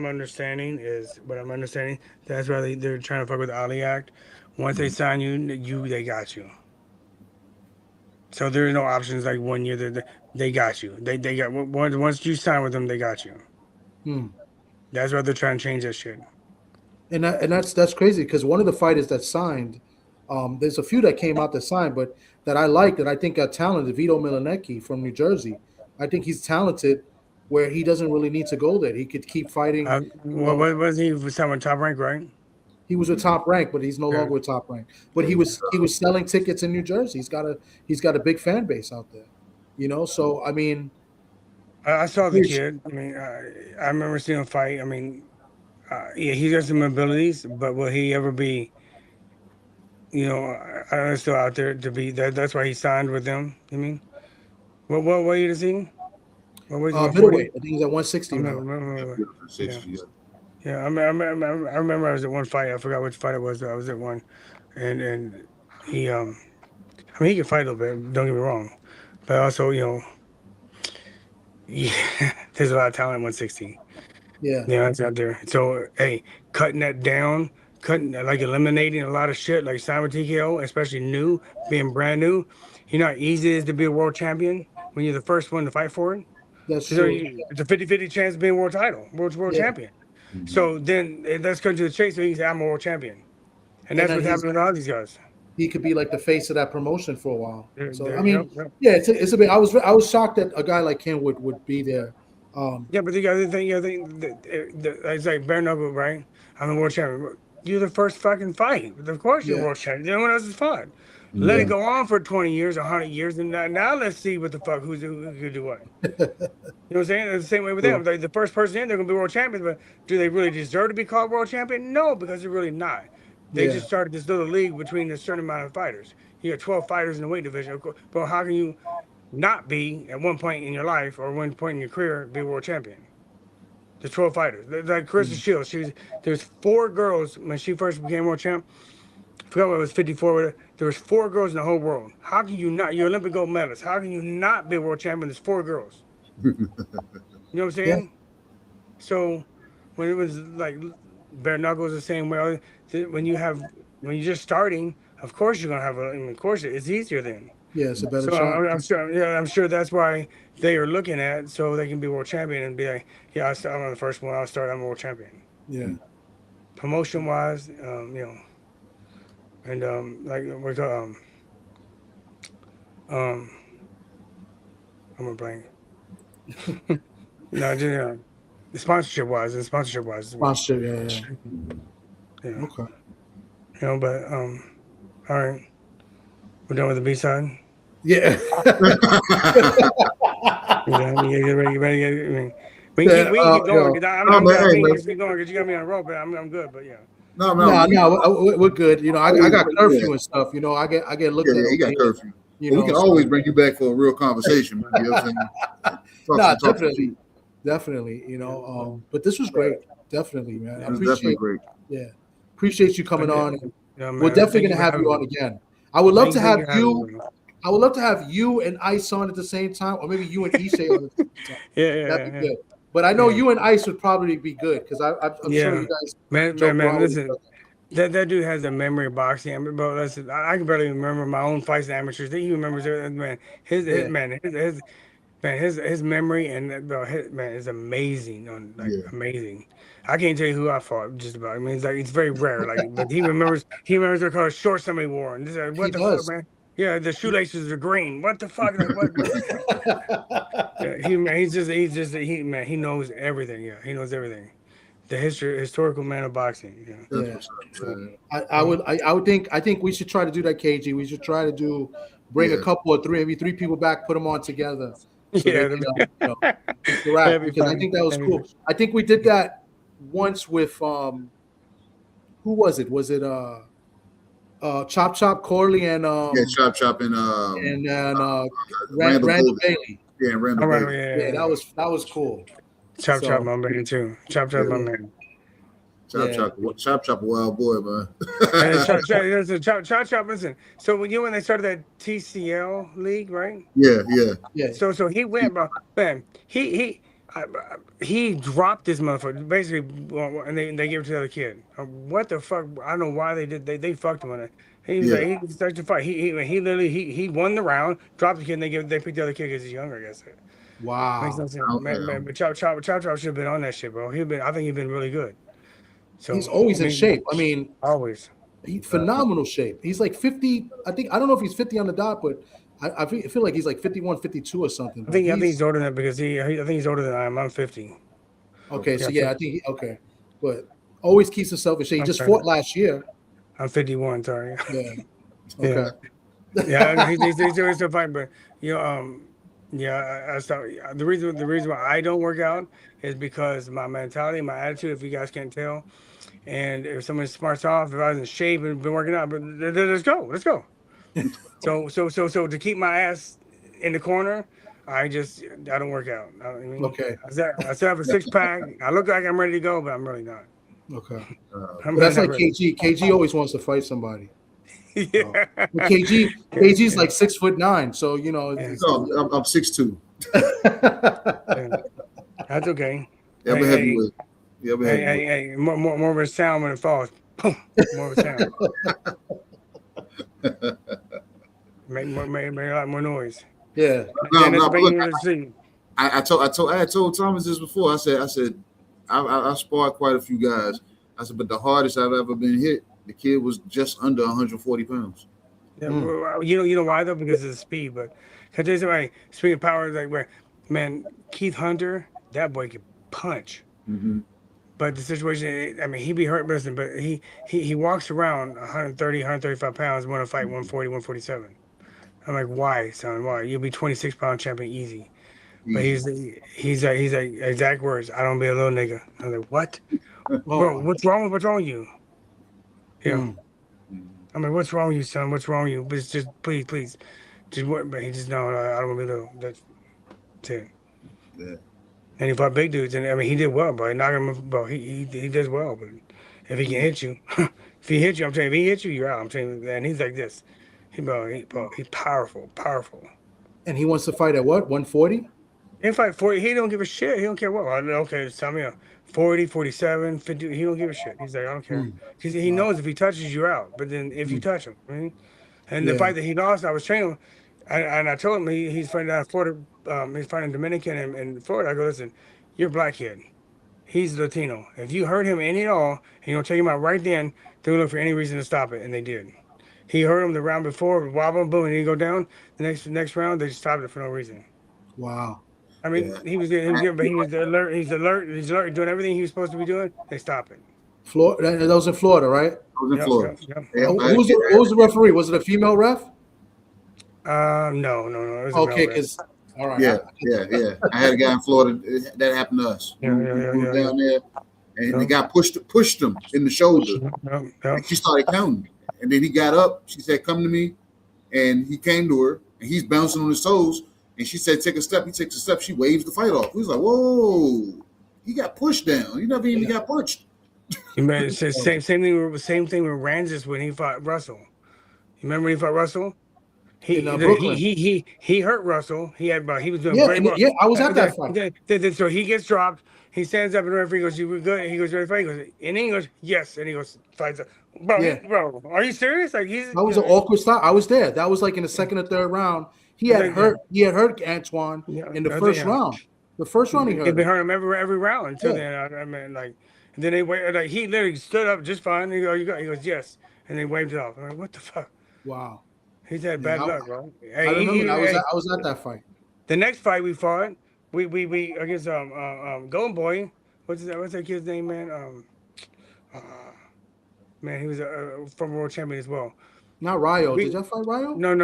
understanding that's why they're trying to fuck with the Ali Act. Once they sign you they got you. So there are no options like 1 year. They got you. They got once you sign with them, they got you. Hmm. That's why they're trying to change that shit. And that's crazy because one of the fighters that signed, there's a few that came out that signed, but that I like that I think got talented. Vito Milanecki from New Jersey. I think he's talented where he doesn't really need to go there. He could keep fighting. What was he? Was someone top rank, right? He was a top rank, but he's no Yeah. longer a top rank. But he was selling tickets in New Jersey. He's got a big fan base out there. You know, so I mean, I saw the kid. I mean, I remember seeing him fight. I mean, yeah, he's got some abilities, but will he ever be? You know, I don't know, still out there to be. That's why he signed with them. You mean? What weight is he? What weight? middleweight. I think he's at 160 now. Yeah. Yeah, I remember I was at one fight. I forgot which fight it was. I was at one, and he I mean he can fight a little bit. Don't get me wrong, but also yeah, there's a lot of talent at 160. Yeah. Yeah, it's out there. So hey, cutting that down, like eliminating a lot of shit, like Simon TKO, especially being brand new. You know how easy it is to be a world champion when you're the first one to fight for it. That's So true. it's a 50-50 chance of being world champion. So then let's go to the chase. So you can say I'm a world champion, and that's then what happened with all these guys. He could be like the face of that promotion for a while. So I Yep, mean, yep. yeah, it's a bit. I was shocked that a guy like him would be there. Yeah, but the other thing, it's like bare knuckle, right? I'm the world champion. You're the first fucking fight. Of course you're Yeah. world champion. No one else is fought. Let it go on for 20 years, 100 years, and now let's see what the fuck who can do what. You know what I'm saying? It's the same way with them. Like, the first person in, they're gonna be world champions, but do they really deserve to be called world champion? No, because they're really not. They just started this little league between a certain amount of fighters. You got 12 fighters in the weight division, of course, but how can you not be at one point in your life or one point in your career be a world champion? There's 12 fighters. Like Carissa Shields, there's 4 girls when she first became world champ. I forgot what it was, 54 with her. There was 4 girls in the whole world. How can you not? You're Olympic gold medalist. How can you not be a world champion? There's 4 girls. You know what I'm saying? So when it was like bare knuckles the same way. When you're just starting, of course you're gonna have a. I mean, of course it's easier then. Yeah, it's a better So shot. I'm sure. Yeah, I'm sure that's why they are looking at so they can be world champion and be like, yeah, I'm on the first one. I'll start. I'm a world champion. Yeah. Promotion wise, and like we call I'm gonna blank. No, just sponsorship wise, Sponsorship, yeah. yeah. Okay. But all right, we're done with the B side. Yeah. You ready? I mean, we can keep going. 'Cause I'm man, hey, we can man. keep going because you got me on a roll, but I'm good. But yeah. No, We're good. You know, I got curfew and stuff. You know, I get looked at. Yeah, you got curfew. You But know, we can always bring you back for a real conversation. Man, you know what I'm saying? Definitely. You know, but this was great. Definitely, man. I It was definitely appreciate. great. Yeah, appreciate you coming on. And Yeah, man, we're definitely thank gonna you for have having you on me. again. I would love to have Thank you for having you. me. I would love to have you and Ice on at the same time, or maybe you and Issei on at the same time. Yeah. That'd be good. But I know you and Ice would probably be good because I'm sure you guys. Man, joke around with listen. each other. That dude has a memory of boxing. I mean, bro, listen, I can barely remember my own fights and amateurs. He remembers everything, man. His memory and bro, man is amazing. Amazing. I can't tell you who I fought just about. I mean, it's very rare. Like, but he remembers what kind of shorts somebody wore, and this, what He the does. fuck, man? Yeah, the shoelaces are green. What the fuck? Like, what? Yeah, he knows everything. Yeah, he knows everything. The historical man of boxing. Yeah. Yeah. So I think we should try to do that, KG. We should try to bring a couple or maybe three people back, put them on together. So Yeah, they can, interact, that'd be because I fun. think that was That'd be cool. I think we did that once with who was it? Was it Chop Corley and Chop and Randall Bailey. Yeah, Randall All right, Bailey. yeah. That was cool. Chop my man too. Chop my man. Chop, a wild boy, man. And Chop. Listen. So when they started that TCL league, right? Yeah. So he went, bro. Man, he dropped this motherfucker basically, and they gave it to the other kid. What the fuck? I don't know why they did. They fucked him on it. He was like, he started to fight. He literally he won the round, dropped the kid, and they picked the other kid because he's younger, I guess. Wow. Makes no sense. Man, but Chop should have been on that shit, bro. I think he's been really good. So he's always in shape. I mean, always. He's phenomenal shape. He's like 50. I don't know if he's 50 on the dot, but I feel like he's like 51, 52 or something. I think he's older than that because I think he's older than I am. I'm 50. Okay, so yeah, I think okay, but always keeps himself in shape. He just fought last year. I'm 51. Sorry. Yeah. Okay. Yeah, he's doing still fighting, but I start. The reason why I don't work out is because my mentality, my attitude. If you guys can't tell, and if someone smarts off, if I was in shape and been working out, but let's go. So to keep my ass in the corner, I don't work out. I mean, Okay. I still have a 6-pack. I look like I'm ready to go, but I'm really not. Okay. But that's like KG. KG always wants to fight somebody. Yeah. KG's like 6'9", so you know. I'm 6'2". That's okay. Yeah, I'm heavyweight. Hey, more of a sound when it falls. Boom. More of a sound. make a lot more noise. Yeah. I told Thomas this before. I said I sparred quite a few guys. I said, but the hardest I've ever been hit, the kid was just under 140 pounds. Yeah, you know why though? Because of the speed. But because there's somebody speed of power, like where, man, Keith Hunter, that boy could punch. Mm-hmm. But the situation, I mean, he be hurt, listen, but he walks around 130, 135 pounds, want to fight 140, 147. I'm like, why, son? Why? You'll be 26-pound champion easy. But he's like exact words. I don't be a little nigga. I'm like, what? Bro, what's wrong with you? Yeah. I mean, what's wrong with you, son? What's wrong with you? But it's just please. Just what? But he just no, I don't want to be little. That's it. Yeah. And he fought big dudes, and I mean, he did well, bro. He knocked him, bro. He does well, but if he can hit you, if he hit you, I'm telling you, if he hit you, you're out. I'm telling you, and he's like this. He's powerful. And he wants to fight at what? 140? In fight 40, he don't give a shit. He don't care what. Okay, tell me 40, 47, 50. He don't give a shit. He's like, I don't care. Because he Wow. knows if he touches you out. But then if you touch him, right? And the Yeah. fight that he lost, I was training him, and I told him he's fighting down in Florida. He's fighting Dominican and Florida. I go, listen, you're a black kid. He's Latino. If you hurt him any at all, and you don't take him out right then, they'll look for any reason to stop it, and they did. He hurt him the round before, wobble, boom, and he go down. The next round, they just stopped it for no reason. Wow. I mean, Yeah. he was good, but he was alert. He's alert, doing everything he was supposed to be doing. They stop it. Florida. That was in Florida, right? I was in Yep, Florida. yep. Yeah, Who was the referee? Was it a female ref? No. It was a Okay, male ref. because all right. yeah. I had a guy in Florida that happened to us. Yeah. We were down there, and the guy pushed him in the shoulder. Yep. And she started counting, and then he got up. She said, "Come to me," and he came to her, and he's bouncing on his toes. And she said, "Take a step." He takes a step. She waves the fight off. He was like, "Whoa!" He got pushed down. He never even got punched. You remember, it's the same thing with Ranzis when he fought Russell. You remember when he fought Russell? He Brooklyn. he hurt Russell. He was doing Yeah, great. yeah, I was at that fight. So he gets dropped. He stands up and the referee goes, "You were good." He goes, "Ready to fight?" He goes, in English, "Yes." And he goes, "Fights." Bro, Yeah. bro, are you serious? Like That was an awkward stop. I was there. That was like in the second or third round. He had hurt Antoine in the first round. The first round he hurt. He'd been hurting him every round until then. I mean, like, and then they wait. Like he literally stood up just fine. He goes, "You got?" He goes, "Yes," and they waved it off. I'm like, what the fuck? Wow. He's had bad luck, bro. I remember. I was at that fight. The next fight we fought, we against Golden Boy. What's that kid's name, man? Man, he was a former world champion as well. Not Ryo. Did you fight Ryo? No.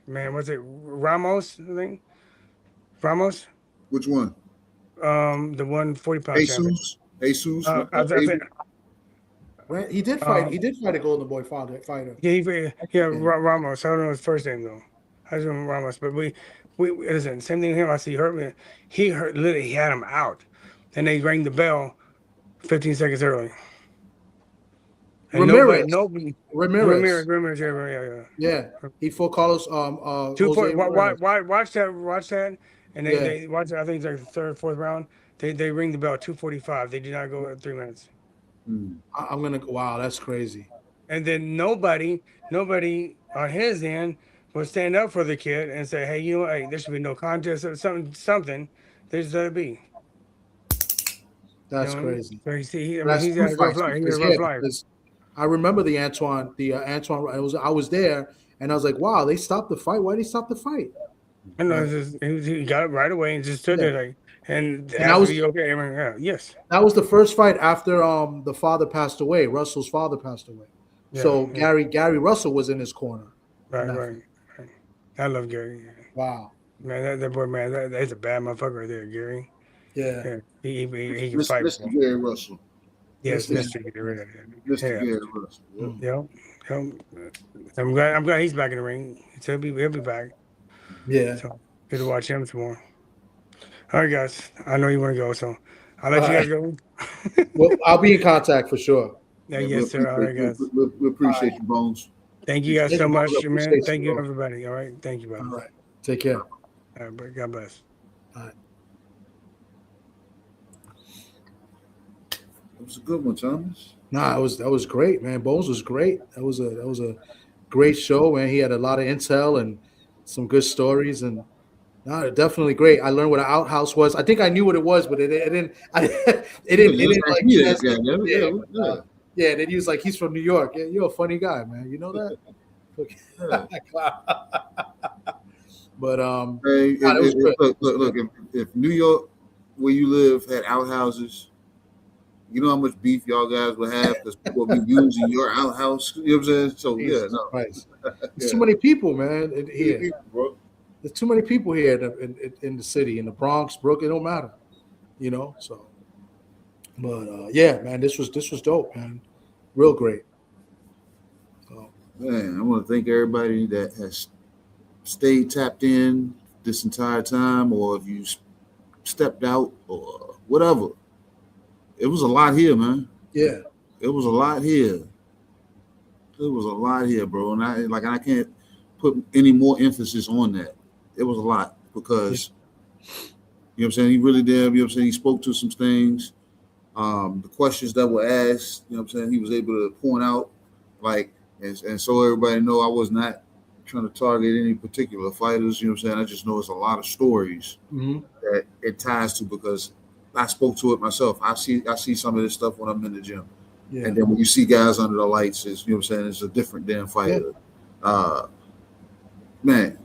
Man, what's it? Ramos, I think. Ramos. Which one? The 140-pound champion. Jesus. He did fight. He did fight a Golden Boy fighter. Yeah, Ramos. I don't know his first name though. I just remember Ramos. But we listen. Same thing with him. I see hurt me. He literally had him out, and they rang the bell 15 seconds early. And Ramirez. Yeah. He fought Carlos. Watch that, and they watch. I think it's like the third, fourth round. They ring the bell 2:45. They did not go at 3 minutes. I'm gonna. Wow, that's crazy. And then nobody on his end will stand up for the kid and say, "Hey, hey, there should be no contest or something." They just let it be. That's crazy. So he's got to go fly. I remember the Antoine. I was there, and I was like, "Wow, they stopped the fight. Why did they stop the fight?" I know. He got it right away and just stood there like, and that was okay. I mean, yes. That was the first fight after the father passed away. Russell's father passed away. So Gary Russell was in his corner. Right. I love Gary. Wow. Man, that boy, man, that's a bad motherfucker right there, Gary. Yeah. He can fight. Mr. Gary Russell. Yes, Mr. Gary Russell. Yeah. I'm glad he's back in the ring. So he'll be back. Yeah. So good to watch him some more. All right, guys. I know you want to go, so I'll let you guys go. Well, I'll be in contact for sure. Yes, sir. All right, guys. We appreciate you, Bones. Thank you guys so much, man. Thank you, everybody. All right. Thank you, brother. All right. Take care. All right, God bless. All right. It was a good one, Thomas. Nah, that was great, man. Bones was great. That was a great show, man. He had a lot of intel and some good stories, and definitely great. I learned what an outhouse was. I think I knew what it was, but it didn't. Yeah. And then he was like, "He's from New York." Yeah, you're a funny guy, man. You know that. But hey, look. If New York, where you live, had outhouses, you know how much beef y'all guys would have because people will be using your outhouse. You know what I'm saying? So There's too many people, man. Here, bro. There's too many people here in the city, in the Bronx, Brooklyn. It don't matter, you know. So, but yeah, man, this was dope, man. Real great. So, man, I want to thank everybody that has stayed tapped in this entire time, or if you stepped out or whatever. It was a lot here, man. Yeah. It was a lot here. It was a lot here, bro. And I can't put any more emphasis on that. It was a lot. because you know what I'm saying, he really did. You know what I'm saying, he spoke to some things. The questions that were asked, you know what I'm saying, he was able to point out, like, and so everybody know I was not trying to target any particular fighters. You know what I'm saying, I just know it's a lot of stories that it ties to because I spoke to it myself. I see some of this stuff when I'm in the gym. Yeah. And then when you see guys under the lights, it's, you know what I'm saying, it's a different damn fighter. Man,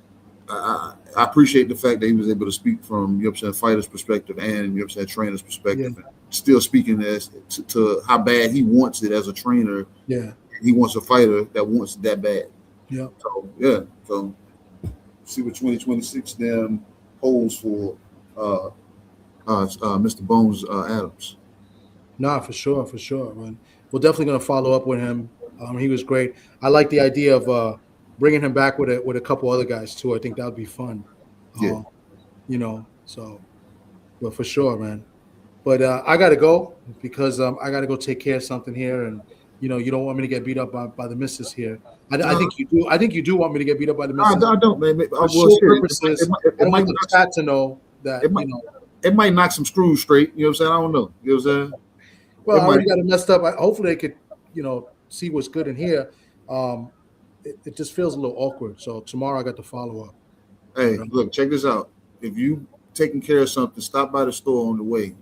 I appreciate the fact that he was able to speak from, you know what I'm saying, fighter's perspective and, you know what I'm saying, trainer's perspective. And still speaking as to how bad he wants it as a trainer. Yeah. He wants a fighter that wants it that bad. Yeah. So, yeah. So, see what 2026 then holds for Mr. Bones Adams. Nah, for sure, man. We're definitely gonna follow up with him. He was great. I like the idea of bringing him back with a couple other guys too. I think that would be fun. Yeah. You know, so, but for sure, man. But I gotta go because I gotta go take care of something here, and you know, you don't want me to get beat up by the missus here. I think you do. I think you do want me to get beat up by the missus. I don't, man. For sure purposes, I want the chat to know that it might knock some screws straight. You know what I'm saying? I don't know. You know what I'm saying? Well, I already got it messed up. Hopefully, they could, see what's good in here. It just feels a little awkward. So tomorrow I got to follow up. Hey, look, check this out. If you taking care of something, stop by the store on the way.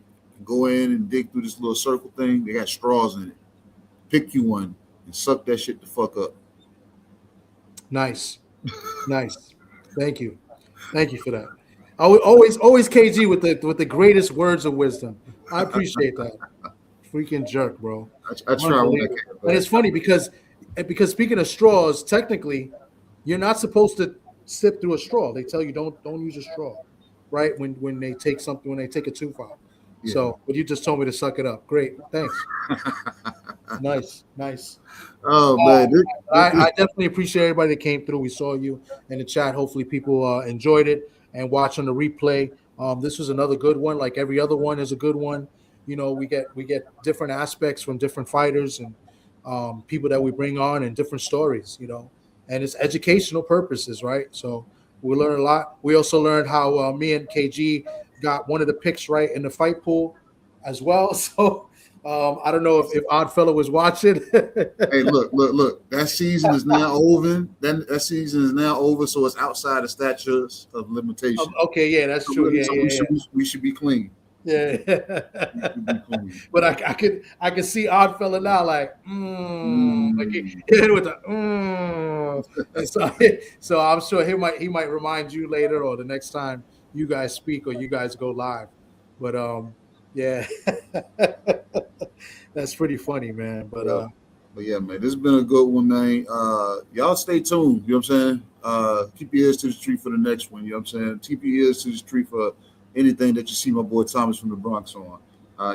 Go in and dig through this little circle thing. They got straws in it. Pick you one and suck that shit the fuck up. Nice. Thank you for that. Always KG with the greatest words of wisdom. I appreciate that. Freaking jerk, bro. I try when I can. And it's funny because speaking of straws, technically, you're not supposed to sip through a straw. They tell you don't use a straw, right? When they take a tooth out. Yeah. So, but you just told me to suck it up. Great, thanks. Nice. Oh man, I definitely appreciate everybody that came through. We saw you in the chat. Hopefully, people enjoyed it and watch on the replay. This was another good one. Like every other one is a good one. You know, we get different aspects from different fighters and people that we bring on and different stories. You know, and it's educational purposes, right? So we learn a lot. We also learned how me and KG got one of the picks right in the fight pool as well. So I don't know if Oddfellow was watching. Hey, look. That season is now over. That season is now over, so it's outside the statutes of limitation. Okay, yeah, that's true. We should be clean. Yeah. But I can see Oddfellow now, like, like he hit with the So I'm sure he might remind you later or the next time you guys speak or you guys go live. But yeah. That's pretty funny, man. But yeah, man, this has been a good one, man. Y'all stay tuned, you know what I'm saying? Keep your ears to the street for the next one, you know what I'm saying? Keep your ears to the street for anything that you see my boy Thomas from the Bronx on.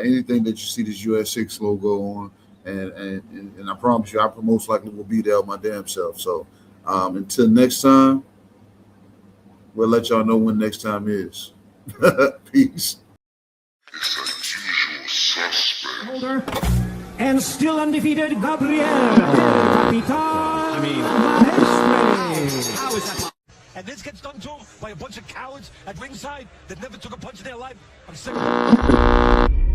Anything that you see this US6 logo on. And I promise you, I most likely will be there my damn self. So until next time, we'll let y'all know when next time is. Peace. It's a usual suspect. Holder and still undefeated Gabriel Capitan Maestre. How is that? And this gets done too by a bunch of cowards at ringside that never took a punch in their life. I'm sick of it.